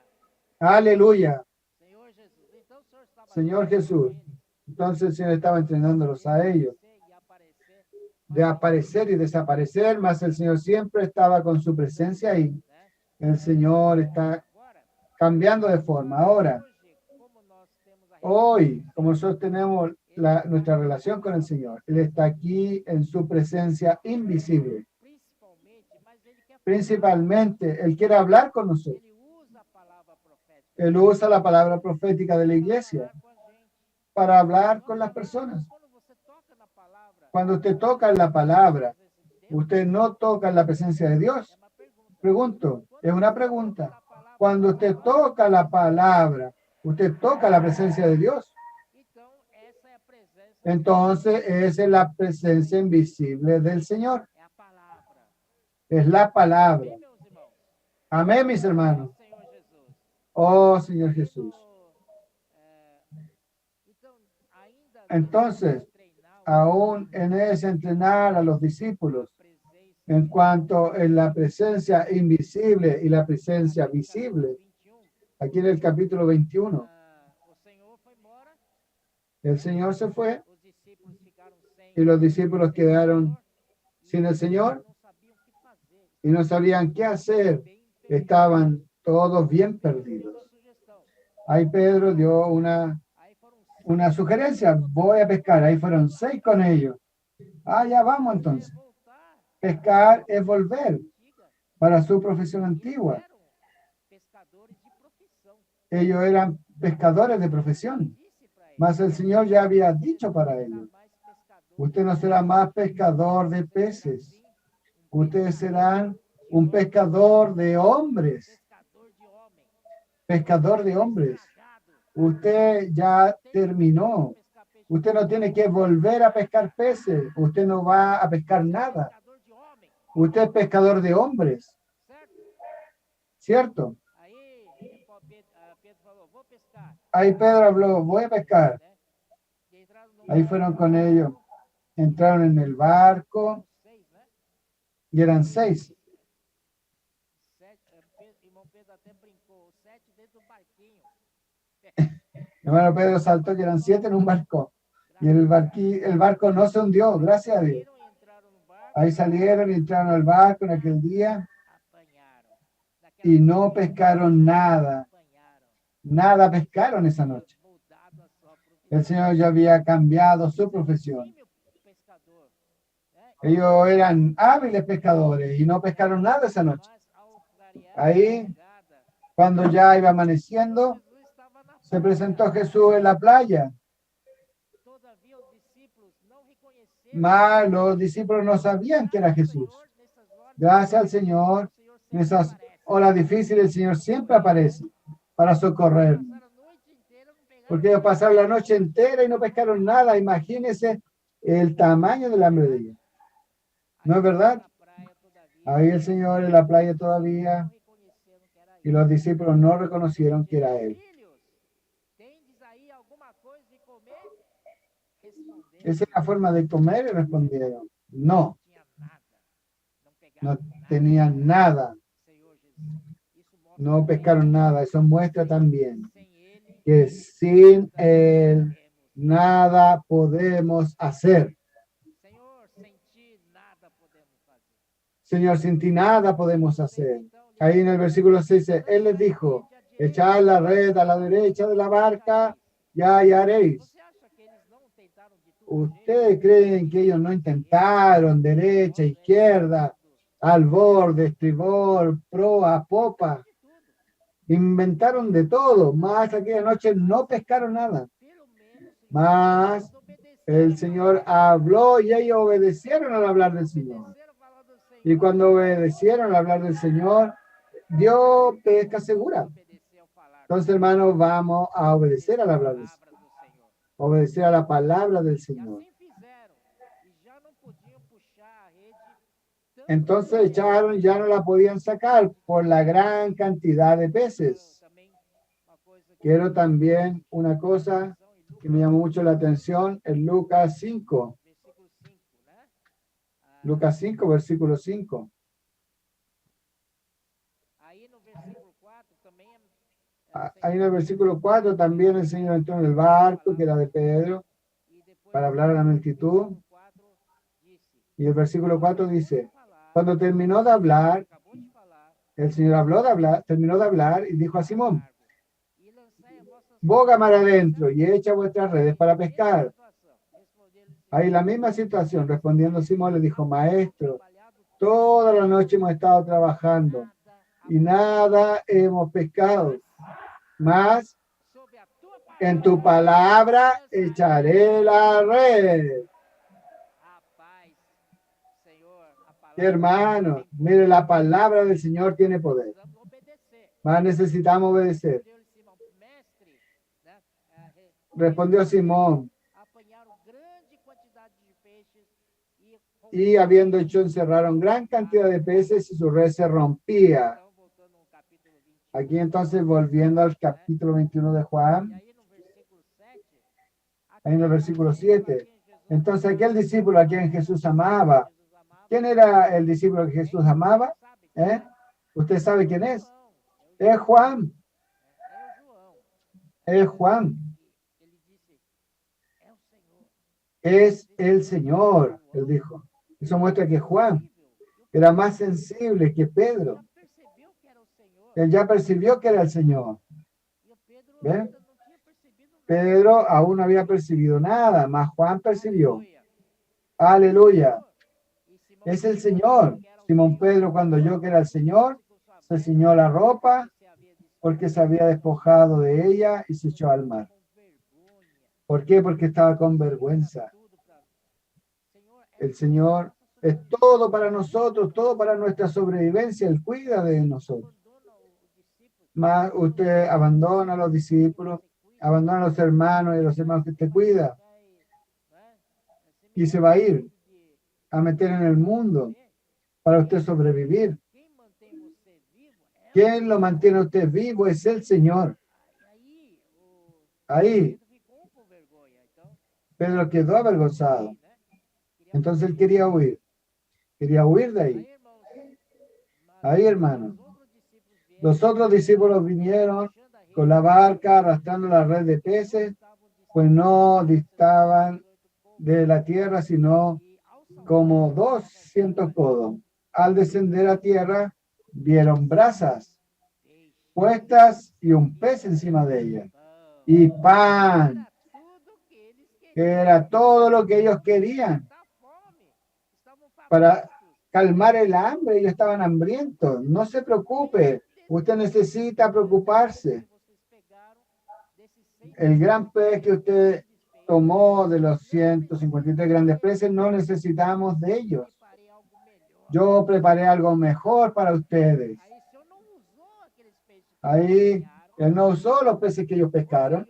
Aleluya. Senhor Jesus. Então o Senhor estava Señor Jesús. Entonces el Señor estaba entrenándolos a ellos e aparecer, de aparecer y desaparecer, mas el Señor siempre estaba con su presencia ahí. né? El Señor está Agora, cambiando de forma. Ahora, hoje, como nós temos a hoy, como nosotros tenemos nuestra relación con el Señor, Él está aquí en su presencia invisible. principalmente, mas ele quer Principalmente, Él quiere hablar con nosotros. Ele usa a palavra profética Él usa la palabra profética de la para iglesia falar com a gente. para hablar Então, con las personas. quando você toca na palavra, Cuando usted toca en la palabra, a presença de Deus, usted no toca en la presencia de é Dios. uma pergunta. Pregunto, es una pregunta. Na palavra, Cuando usted toca la palabra, usted toca la presencia de Dios. então essa é a presença, Entonces, esa es la presencia invisible del Señor. é a palavra. Es la palabra. Amém, meus irmãos? Amén, mis hermanos. Senhor Jesus. Oh, Señor Jesús. Então, ainda Entonces, treinar aún en ese entrenar a los discípulos a presença en cuanto en la presencia invisible y la presencia visible, 21, aquí en el capítulo 21, o Senhor foi embora, el Señor se fue os discípulos ficaram sem y los discípulos quedaron sin el Señor não sabiam o que fazer. y no sabían qué hacer. Bem perdido. Estaban todos bien perdidos. Uma sugestão. Ahí Pedro dio Aí foram una sugerencia, voy a pescar. Ahí fueron 6 con ellos. Ah, ya vamos entonces. voltar Pescar es volver antiga. para su profesión antigua. Eram pescadores de profissão. Ellos eran pescadores de profesión, Disse para eles: mas el Señor ya había dicho para será ellos, mais pescador. usted no será más pescador de peces, ustedes serán un pescador de hombres, Pescador de homem. pescador de hombres. Engajado. Usted ya terminó. Pescar peixe. Usted no tiene que volver a pescar peces. Usted no va a pescar nada. Pescador de homem. Usted es pescador de hombres, Certo? ¿cierto? Aí Pedro falou: vou pescar. Ahí Pedro habló, voy a pescar. Né? E entraram no Ahí fueron con ellos. Entraron en el barco 6, né? y eran 6. Irmão Pedro até brincou: 7 dentro do barquinho. Hermano Pedro saltó que eran 7 en un barco. Y el barco no se hundió, gracias a Dios. Saíram e entraram no barco. Ahí salieron y entraron al barco en aquel día Apanharam. y no pescaron nada. Apanharam. Nada pescaron esa noche. Mudado a sua profissão. El Señor ya había cambiado su profesión. Time pescador. Né? Ellos eran hábiles pescadores y no pescaron nada esa noche. Mas ao clarear Ahí, a madrugada, cuando ya iba amaneciendo, Jesus estava na se praia. presentó Jesús en la playa. Todavia os discípulos não reconheceram Mas los discípulos no sabían que era o Jesús. Senhor nessas horas. Gracias al Señor, O Senhor en sempre esas aparece. horas difíciles el Señor siempre aparece para socorrernos. Passaram a noite inteira, não pegaram Porque ellos pasaron la noche entera y no pescaron nada. Imagínense el tamaño del hambre de ellos. ¿No es verdad? na praia todavia. Ahí el Señor en la playa todavía Não reconheceram que era y ele. los discípulos no reconocieron que era Él. Filhos, tendes aí alguma coisa de comer? Responderam. Esa es la forma de comer y respondieron. No, Tinha nada. Não pegaram no nada, tenían nada. Senhor Jesus. Isso mostra No pescaron nada. Eso muestra también que sem ele que sin Él podemos. nada podemos hacer. Senhor, sem ti nada podemos fazer. Señor, sin ti nada podemos hacer. Ahí en el versículo 6 dice, Él les dijo, echad la red a la derecha de la barca y hallaréis. Você acha que eles não tentaram de tudo? ¿Ustedes creen que ellos no intentaron derecha, izquierda, al borde, estribor, proa, popa? Inventaron de todo, más aquella noche no pescaron nada. Pelo menos Mas eles obedeceram. el Señor habló y ellos obedecieron al hablar del Señor. Obedeceram a palavra do Senhor. Y cuando obedecieron al hablar del Señor, dio pesca segura. Obedecer ao falar. Entonces, hermanos, vamos a obedecer al hablar del Señor. Palavras do Senhor. Obedecer a la palabra del E Señor. assim fizeram. E já não podiam puxar a rede. tanto Entonces echaron, ya no la podían sacar por la gran cantidad de peces. também uma coisa que Quiero también una cosa que me llamó mucho la atención en Lucas 5. versículo 5, né? Lucas 5, versículo 5. Aí no versículo 4 também Ahí en el versículo 4 también el Señor entró en el barco, que era de Pedro, e depois para hablar a la multitud. versículo 4 disse: Y el versículo 4 dice, falar, cuando terminó de hablar, acabou de falar, el Señor terminó de hablar y dijo a Simón, largo, e lançai as vossas boga mar adentro y echa vuestras redes para pescar. situação. Respondeu-lhes: Ahí la misma situación, respondiendo Simón le dijo, maestro, trabalhado Toda la noche hemos estado trabajando y nada hemos pescado. Mas en tu palabra echaré la red. Hermano, mire, la palabra del Señor tiene poder. Mas necesitamos obedecer. Respondió Simón, y habiendo hecho encerraron gran cantidad de peces y su red se rompía. Aquí entonces, volviendo al capítulo 21 de Juan, en el versículo 7. Entonces, aquel discípulo a quien Jesús amaba, ¿quién era el discípulo que Jesús amaba? ¿Usted sabe quién es? Es Juan. Es Juan. Es el Señor, él dijo. Eso muestra que Juan era más sensible que Pedro. Él ya percibió que era el Señor. ¿Ven? Pedro aún no había percibido nada, más Juan percibió. Aleluya. Es el Señor. Simón Pedro, cuando oyó que era el Señor, se ciñó la ropa porque se había despojado de ella y se echó al mar. ¿Por qué? Porque estaba con vergüenza. El Señor es todo para nosotros, todo para nuestra sobrevivencia. Él cuida de nosotros. Más usted abandona a los discípulos, abandona a los hermanos y a los hermanos que usted cuida. Y se va a ir a meter en el mundo para usted sobrevivir. ¿Quién lo mantiene a usted vivo? Es el Señor. Ahí Pedro quedó avergonzado. Entonces él quería huir de ahí. Ahí, hermano. Los otros discípulos vinieron con la barca arrastrando la red de peces, pues no distaban de la tierra, sino como 200 codos. Al descender a tierra, vieron brasas puestas y un pez encima de ellas. Y pan, que era todo lo que ellos querían para calmar el hambre. Ellos estaban hambrientos. No se preocupe, usted necesita preocuparse. El gran pez que usted tomó de los 153 grandes peces, no necesitamos de ellos. Yo preparé algo mejor para ustedes. Ahí, él no usó los peces que ellos pescaron.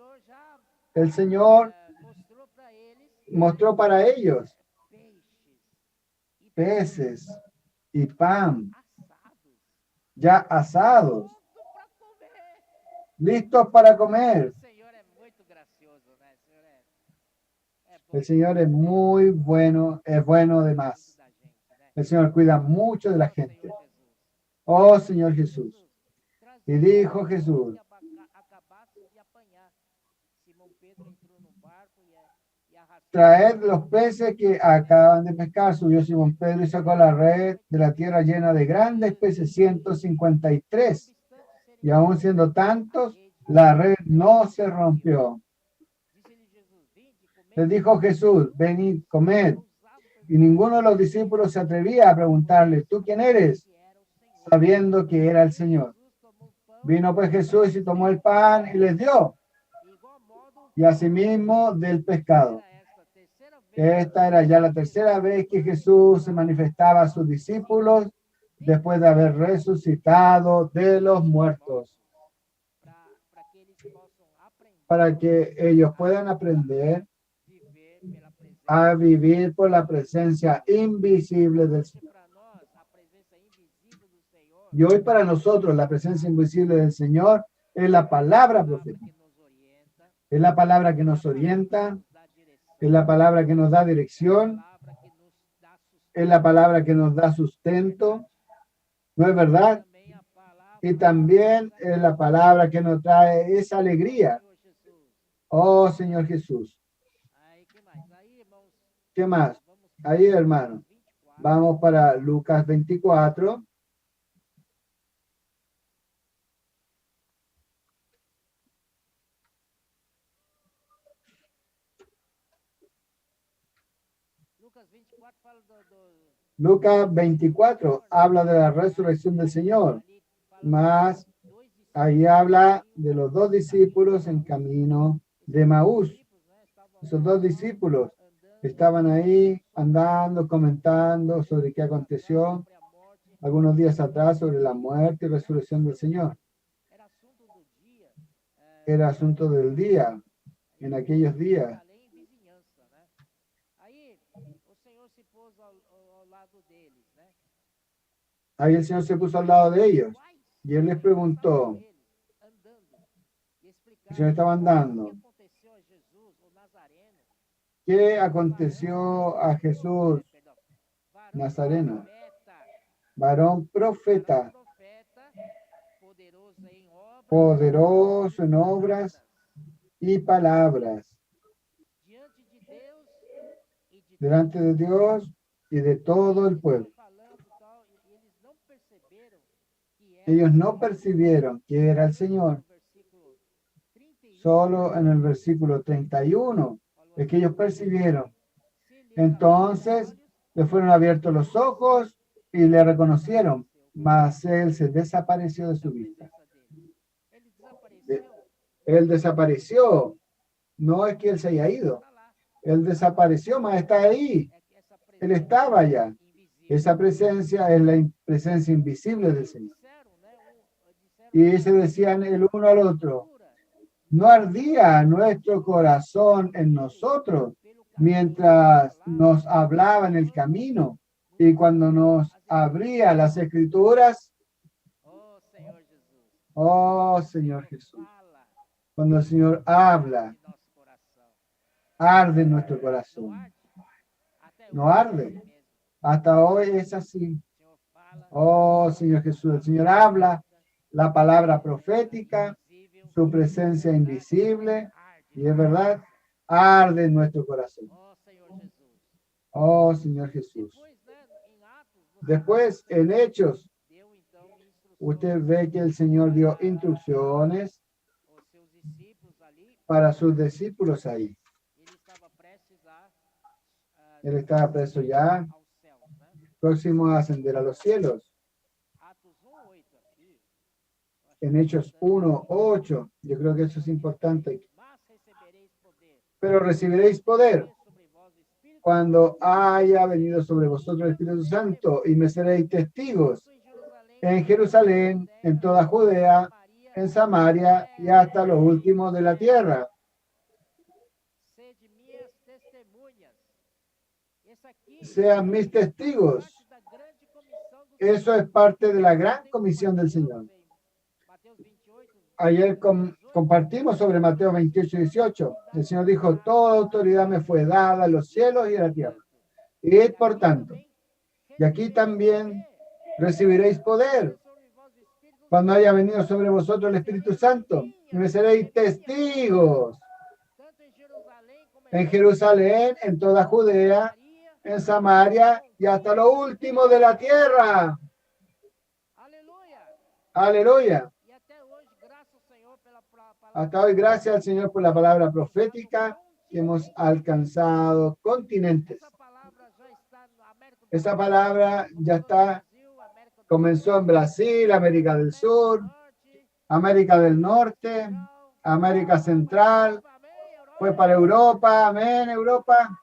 El Señor mostró para ellos peces y pan ya asados, listos para comer. El Señor es muy bueno, es bueno de más. El Señor cuida mucho de la gente. Oh Señor Jesús. Y dijo Jesús, traed los peces que acaban de pescar. Subió Simón Pedro y sacó la red de la tierra llena de grandes peces, 153. Y aún siendo tantos, la red no se rompió. Les dijo Jesús, venid, comed. Y ninguno de los discípulos se atrevía a preguntarle, ¿tú quién eres? Sabiendo que era el Señor. Vino pues Jesús y tomó el pan y les dio. Y asimismo del pescado. Esta era ya la tercera vez que Jesús se manifestaba a sus discípulos después de haber resucitado de los muertos, para que ellos puedan aprender a vivir por la presencia invisible del Señor. Y hoy para nosotros la presencia invisible del Señor es la palabra profética. Es la palabra que nos orienta, es la palabra que nos da dirección, es la palabra que nos da sustento, ¿no es verdad? Y también es la palabra que nos trae esa alegría. Oh Señor Jesús. ¿Qué más? Ahí, hermano. Vamos para Lucas 24. Lucas 24 habla de la resurrección del Señor, más ahí habla de los dos discípulos en camino de Maús. Esos dos discípulos estaban ahí andando, comentando sobre qué aconteció algunos días atrás sobre la muerte y resurrección del Señor. Era asunto del día, en aquellos días. Ahí el Señor se puso al lado de ellos y Él les preguntó, el Señor estaba andando, ¿qué aconteció a Jesús Nazareno? Varón profeta, poderoso en obras y palabras, delante de Dios y de todo el pueblo. Ellos no percibieron que era el Señor. Solo en el versículo 31 es que ellos percibieron. Entonces le fueron abiertos los ojos y le reconocieron, mas él se desapareció de su vista. Él desapareció. No es que él se haya ido. Él desapareció, mas está ahí. Él estaba allá. Esa presencia es la presencia invisible del Señor. Y se decían el uno al otro, ¿no ardía nuestro corazón en nosotros mientras nos hablaba en el camino y cuando nos abría las escrituras? Oh, Señor Jesús. Cuando el Señor habla, arde en nuestro corazón. No arde. Hasta hoy es así. Oh, Señor Jesús, el Señor habla la palabra profética, su presencia invisible, y es verdad, arde en nuestro corazón. Oh, Señor Jesús. Después, en Hechos, usted ve que el Señor dio instrucciones para sus discípulos ahí. Él estaba preso ya, próximo a ascender a los cielos. En Hechos 1:8, yo creo que eso es importante. Pero recibiréis poder cuando haya venido sobre vosotros el Espíritu Santo y me seréis testigos en Jerusalén, en toda Judea, en Samaria y hasta los últimos de la tierra. Sean mis testigos. Eso es parte de la gran comisión del Señor. Ayer compartimos sobre Mateo 28:18. El Señor dijo, toda autoridad me fue dada en los cielos y en la tierra. Y por tanto, y aquí también recibiréis poder cuando haya venido sobre vosotros el Espíritu Santo. Y me seréis testigos en Jerusalén, en toda Judea, en Samaria y hasta lo último de la tierra. Aleluya. Hasta hoy, gracias al Señor por la palabra profética, que hemos alcanzado continentes. Esa palabra ya está, comenzó en Brasil, América del Sur, América del Norte, América Central, fue para Europa, amén, Europa.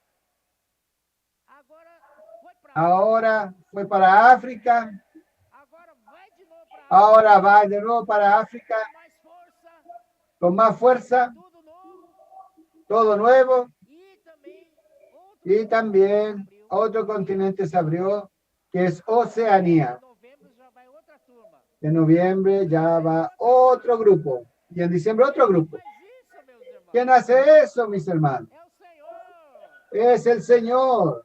Ahora fue para África. Ahora va de nuevo para África con más fuerza, todo nuevo. Y también otro continente se abrió, que es Oceanía. En noviembre ya va otro grupo. Y en diciembre otro grupo. ¿Quién hace eso, mis hermanos? Es el Señor.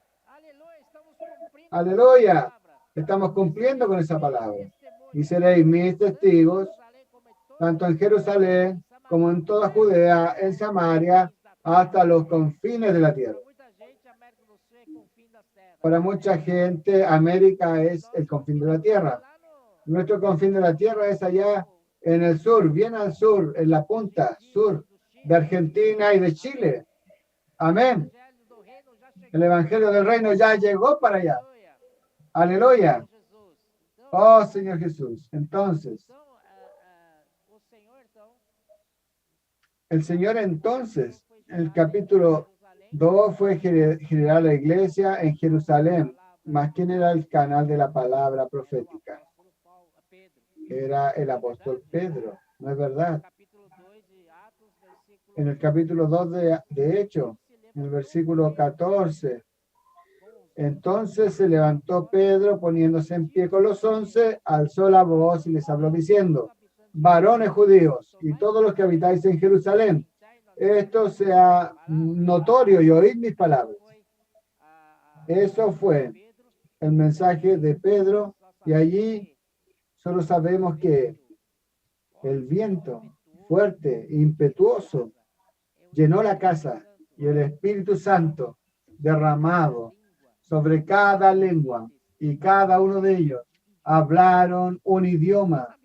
Aleluya. Estamos cumpliendo con esa palabra. Y seréis mis testigos, tanto en Jerusalén como en toda Judea, en Samaria, hasta los confines de la tierra. Para mucha gente, América es el confín de la tierra. Nuestro confín de la tierra es allá en el sur, bien al sur, en la punta sur de Argentina y de Chile. Amén. El evangelio del reino ya llegó para allá. Aleluya. Oh, Señor Jesús. Entonces, el Señor entonces, el capítulo 2 fue generar la iglesia en Jerusalén. Más quién era el canal de la palabra profética. Era el apóstol Pedro. ¿No es verdad? En el capítulo 2 de Hechos, en el versículo 14. Entonces se levantó Pedro, poniéndose en pie con los 11, alzó la voz y les habló diciendo: varones judíos y todos los que habitáis en Jerusalén, esto sea notorio y oíd mis palabras. Eso fue el mensaje de Pedro, y allí solo sabemos que el viento fuerte, impetuoso, llenó la casa y el Espíritu Santo derramado sobre cada lengua, y cada uno de ellos hablaron un idioma.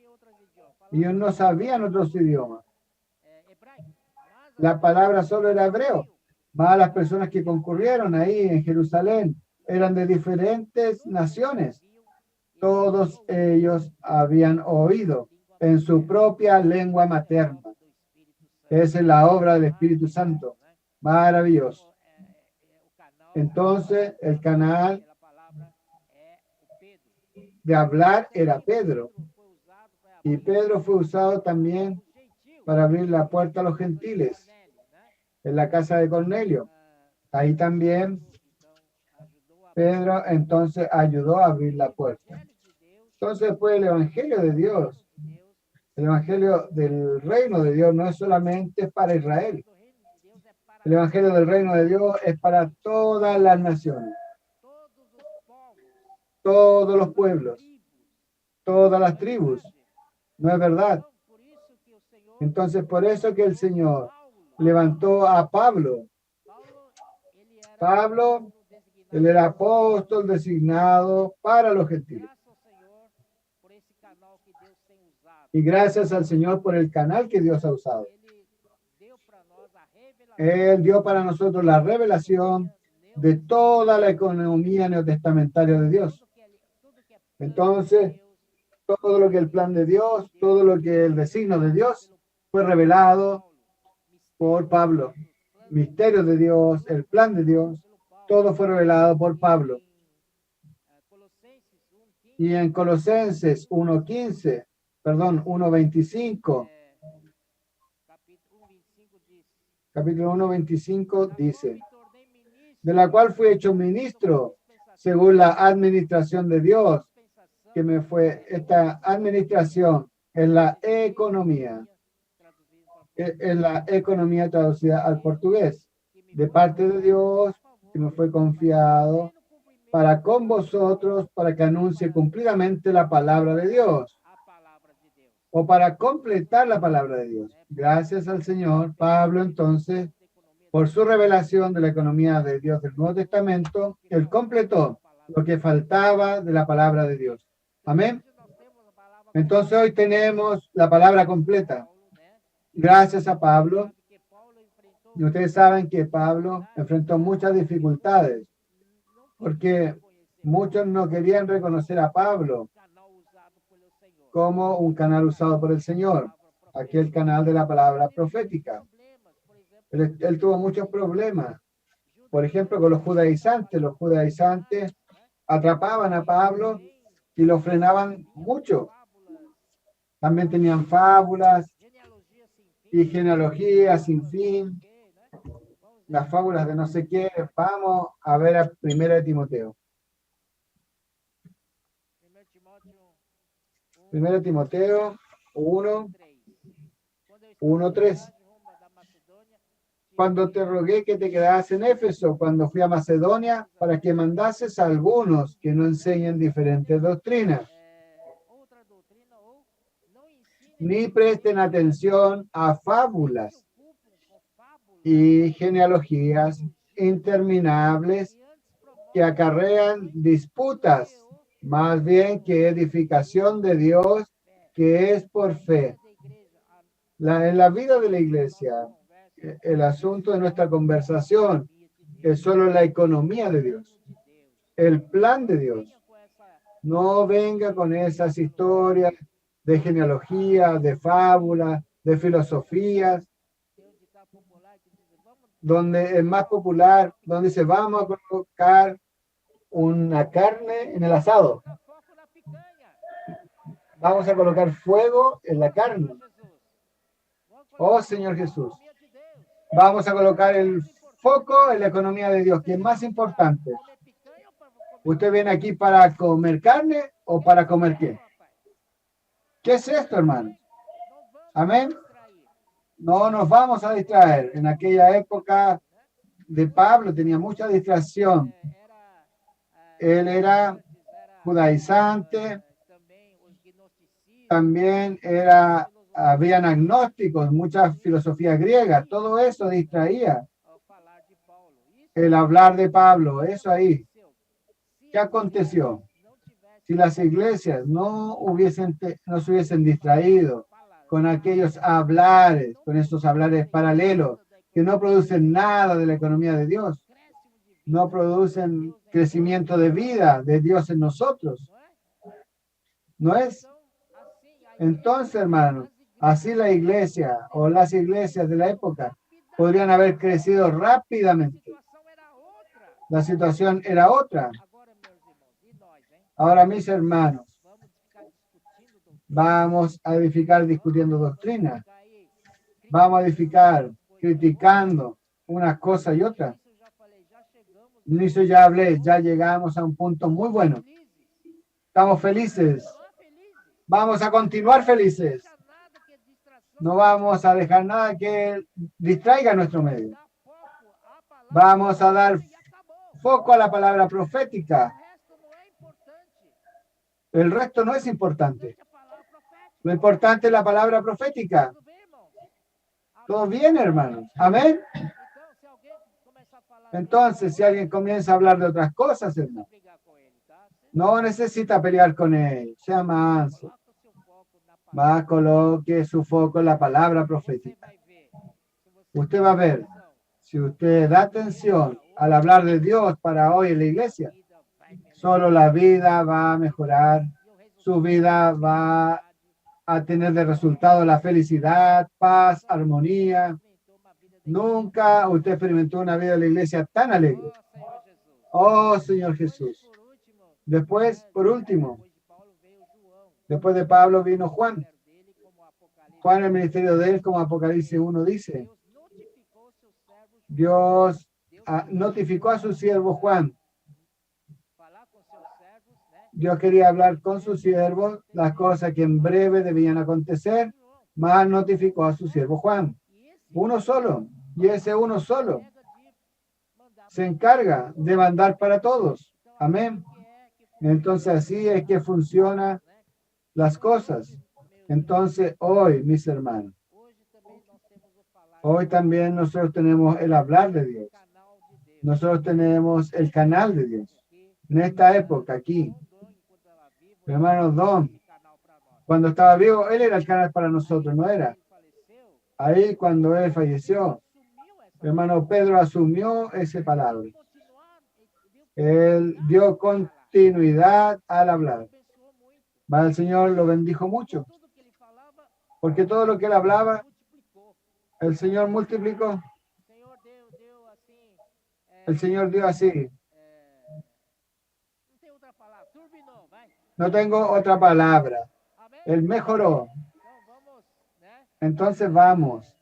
Ellos no sabían otros idiomas. La palabra solo era hebreo. Más las personas que concurrieron ahí en Jerusalén eran de diferentes naciones. Todos ellos habían oído en su propia lengua materna. Esa es la obra del Espíritu Santo. Maravilloso. Entonces, el canal de hablar era Pedro. Y Pedro fue usado también para abrir la puerta a los gentiles en la casa de Cornelio. Ahí también Pedro entonces ayudó a abrir la puerta. Entonces, pues el Evangelio de Dios, el Evangelio del reino de Dios no es solamente para Israel. El Evangelio del reino de Dios es para todas las naciones, todos los pueblos, todas las tribus. ¿No es verdad? Entonces, por eso que el Señor levantó a Pablo. Pablo, él era apóstol designado para los gentiles. Y gracias al Señor por el canal que Dios ha usado. Él dio para nosotros la revelación de toda la economía neotestamentaria de Dios. Entonces, todo lo que el plan de Dios, todo lo que el designio de Dios fue revelado por Pablo. Misterio de Dios, el plan de Dios, todo fue revelado por Pablo. Y en Colosenses 1:25, capítulo 1:25 dice: de la cual fui hecho ministro según la administración de Dios, que me fue. Esta administración en la economía, traducida al portugués, de parte de Dios, que me fue confiado para con vosotros, para que anuncie cumplidamente la palabra de Dios, o para completar la palabra de Dios. Gracias al Señor, Pablo entonces, por su revelación de la economía de Dios del Nuevo Testamento, él completó lo que faltaba de la palabra de Dios. Amén. Entonces hoy tenemos la palabra completa. Gracias a Pablo. Y ustedes saben que Pablo enfrentó muchas dificultades, porque muchos no querían reconocer a Pablo como un canal usado por el Señor, aquel canal de la palabra profética. Él tuvo muchos problemas, por ejemplo, con los judaizantes. Los judaizantes atrapaban a Pablo y lo frenaban mucho. También tenían fábulas y genealogías sin fin, las fábulas de no sé qué. Vamos a ver a 1 Timoteo. 1 Timoteo 1:3. Cuando te rogué que te quedaras en Éfeso, cuando fui a Macedonia, para que mandases a algunos que no enseñen diferentes doctrinas, ni presten atención a fábulas y genealogías interminables que acarrean disputas, más bien que edificación de Dios, que es por fe. En la vida de la iglesia, el asunto de nuestra conversación es solo la economía de Dios, el plan de Dios. No venga con esas historias de genealogía, de fábulas, de filosofías, donde es más popular, donde dice vamos a colocar una carne en el asado. Vamos a colocar fuego en la carne. Oh Señor Jesús, vamos a colocar el foco en la economía de Dios, que es más importante. ¿Usted viene aquí para comer carne o para comer qué? ¿Qué es esto, hermano? Amén. No nos vamos a distraer. En aquella época de Pablo tenía mucha distracción. Él era judaizante, también habían agnósticos, muchas filosofías griegas, todo eso distraía el hablar de Pablo, eso ahí. ¿Qué aconteció? Si las iglesias no se hubiesen distraído con aquellos hablares, con estos hablares paralelos, que no producen nada de la economía de Dios, no producen crecimiento de vida de Dios en nosotros, ¿no es? Entonces, hermanos, así la iglesia o las iglesias de la época podrían haber crecido rápidamente. La situación era otra. Ahora, mis hermanos, vamos a edificar discutiendo doctrina. Vamos a edificar criticando unas cosas y otras. Niso ya hablé, ya llegamos a un punto muy bueno. Estamos felices. Vamos a continuar felices. No vamos a dejar nada que distraiga nuestro medio. Vamos a dar foco a la palabra profética. El resto no es importante. Lo importante es la palabra profética. ¿Todo bien, hermanos? Amén. Entonces, si alguien comienza a hablar de otras cosas, hermano, no necesita pelear con él. Sea manso. Coloque su foco en la palabra profética. Usted va a ver, si usted da atención al hablar de Dios para hoy en la iglesia, solo la vida va a mejorar, su vida va a tener de resultado la felicidad, paz, armonía. Nunca usted experimentó una vida en la iglesia tan alegre. Oh, Señor Jesús. Después, por último, después de Pablo vino Juan. Juan, el ministerio de él, como Apocalipsis 1 dice, Dios notificó a su siervo Juan. Dios quería hablar con su siervo las cosas que en breve debían acontecer, mas notificó a su siervo Juan. Uno solo. Y ese uno solo se encarga de mandar para todos. Amén. Entonces así es que funcionan las cosas. Entonces hoy, mis hermanos, hoy también nosotros tenemos el hablar de Dios. Nosotros tenemos el canal de Dios. En esta época aquí, mi hermano Don, cuando estaba vivo, él era el canal para nosotros, no era. Ahí cuando él falleció, mi hermano Pedro asumió esa palabra. Él dio continuidad al hablar. El Señor lo bendijo mucho. Porque todo lo que él hablaba, el Señor multiplicó. El Señor dio así. No tengo otra palabra. Él mejoró. Entonces vamos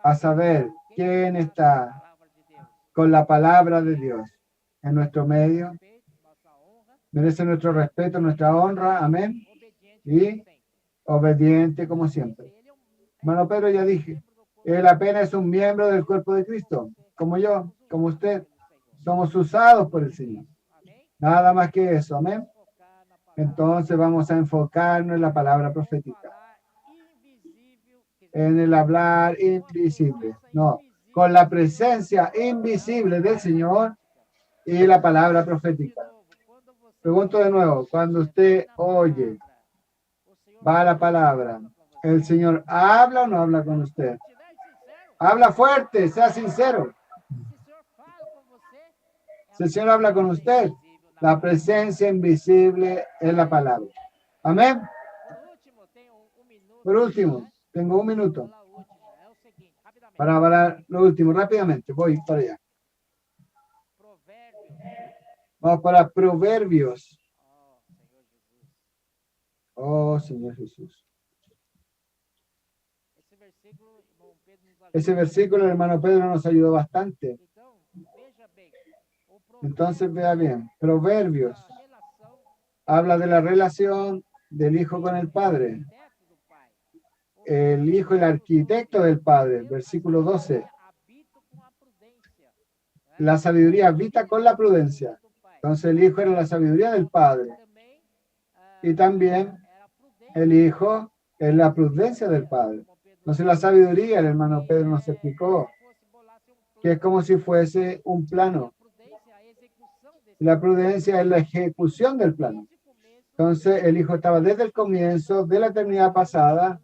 a saber quién está con la palabra de Dios en nuestro medio. Merece nuestro respeto, nuestra honra. Amén. Y obediente como siempre. Hermano Pedro, ya dije, él apenas es un miembro del cuerpo de Cristo, como yo, como usted. Somos usados por el Señor. Nada más que eso. Amén. Entonces vamos a enfocarnos en la palabra profética. En el hablar invisible. No, con la presencia invisible del Señor y la palabra profética. Pregunto de nuevo, cuando usted oye, va a la palabra, ¿el Señor habla o no habla con usted? Habla fuerte, sea sincero. Si el Señor habla con usted, la presencia invisible es la palabra. Amén. Por último, tengo un minuto para hablar lo último rápidamente. Voy para allá. Vamos para Proverbios. Oh, Señor Jesús. Ese versículo, el hermano Pedro nos ayudó bastante. Entonces, vea bien. Proverbios habla de la relación del hijo con el padre. El hijo, el arquitecto del padre. Versículo 12. La sabiduría habita con la prudencia. Entonces, el hijo era la sabiduría del padre. Y también el hijo es la prudencia del padre. Entonces, la sabiduría, el hermano Pedro nos explicó que es como si fuese un plano. La prudencia es la ejecución del plano. Entonces, el hijo estaba desde el comienzo de la eternidad pasada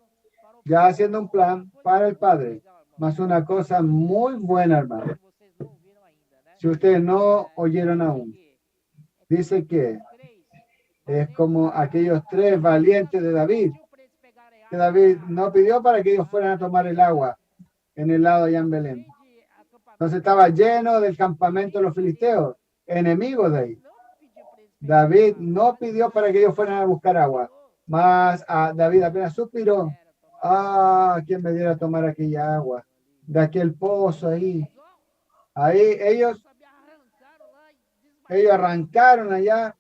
ya haciendo un plan para el padre. Más una cosa muy buena, hermano. Si ustedes no oyeron aún, dice que es como aquellos 3 valientes de David, que David no pidió para que ellos fueran a tomar el agua en el lado allá en Belén. Entonces estaba lleno del campamento de los filisteos, enemigos de ahí. David no pidió para que ellos fueran a buscar agua, más a David apenas suspiró. ¿Quién me diera a tomar aquella agua? De aquel pozo ahí. Ahí ellos arrancaron allá,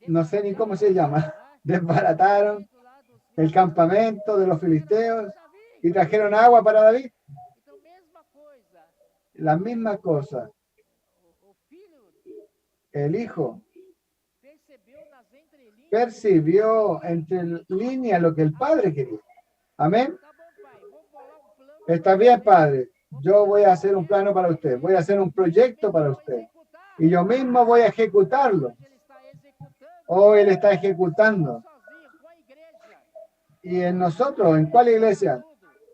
no sé ni cómo se llama, desbarataron el campamento de los filisteos y trajeron agua para David. La misma cosa. El hijo percibió entre líneas lo que el padre quería. Amén. Está bien, padre. Yo voy a hacer un plano para usted. Voy a hacer un proyecto para usted. Y yo mismo voy a ejecutarlo. Hoy él está ejecutando. Y en nosotros, ¿en cuál iglesia?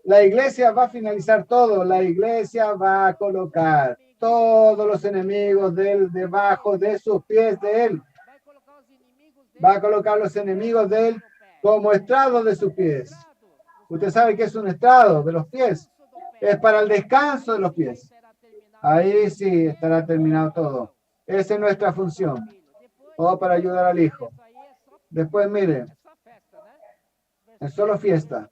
La iglesia va a finalizar todo. La iglesia va a colocar todos los enemigos de él debajo de sus pies de él. Va a colocar los enemigos de él como estrado de sus pies. Usted sabe que es un estrado de los pies. Es para el descanso de los pies. Ahí sí estará terminado todo. Esa es nuestra función. Todo para ayudar al hijo. Después, mire, es solo fiesta.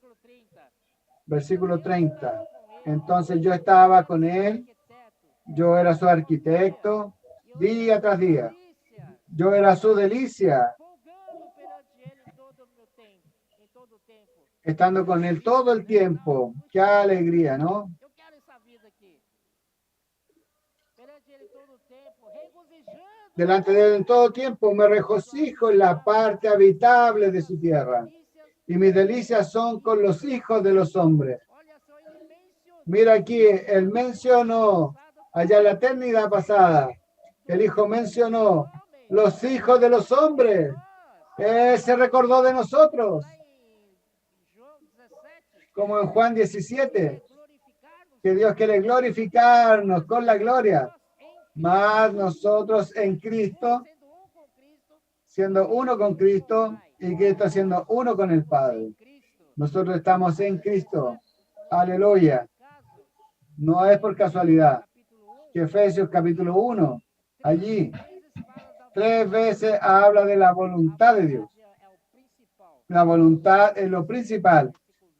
Versículo 30. Entonces yo estaba con él. Yo era su arquitecto día tras día. Yo era su delicia. Estando con él todo el tiempo. Qué alegría, ¿no? Delante de él en todo tiempo me regocijo en la parte habitable de su tierra. Y mis delicias son con los hijos de los hombres. Mira aquí, él mencionó allá en la eternidad pasada. El hijo mencionó los hijos de los hombres. Él se recordó de nosotros. Como en Juan 17, que Dios quiere glorificarnos con la gloria, más nosotros en Cristo, siendo uno con Cristo y Cristo siendo uno con el Padre. Nosotros estamos en Cristo. Aleluya. No es por casualidad que Efesios capítulo 1, allí 3 veces habla de la voluntad de Dios. La voluntad es lo principal.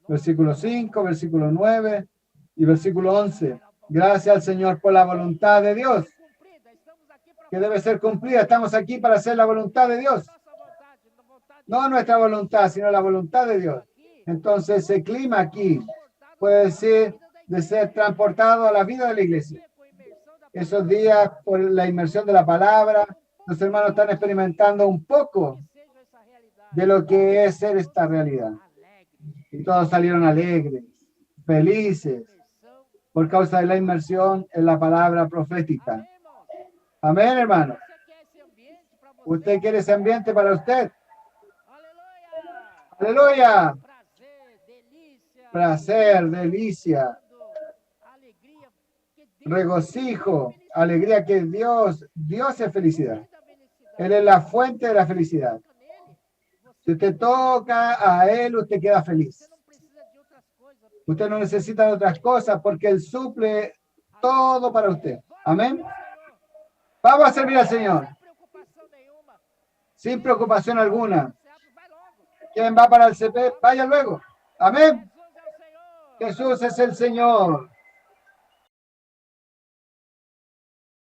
Versículo 5, versículo 9 y versículo 11. Gracias al Señor por la voluntad de Dios, que debe ser cumplida. Estamos aquí para hacer la voluntad de Dios. No nuestra voluntad, sino la voluntad de Dios. Entonces, ese clima aquí puede ser de ser transportado a la vida de la iglesia. Esos días, por la inmersión de la palabra, los hermanos están experimentando un poco de lo que es ser esta realidad. Y todos salieron alegres, felices, por causa de la inmersión en la palabra profética. Amén, hermano. ¿Usted quiere ese ambiente para usted? Aleluya. Placer, delicia. regocijo, alegría, que Dios es felicidad. Él es la fuente de la felicidad. Si usted toca a Él, usted queda feliz. Usted no necesita de otras cosas porque Él suple todo para usted. Amén. Vamos a servir al Señor sin preocupación alguna. ¿Quién va para el CP? Vaya luego. Amén. Jesús es el Señor.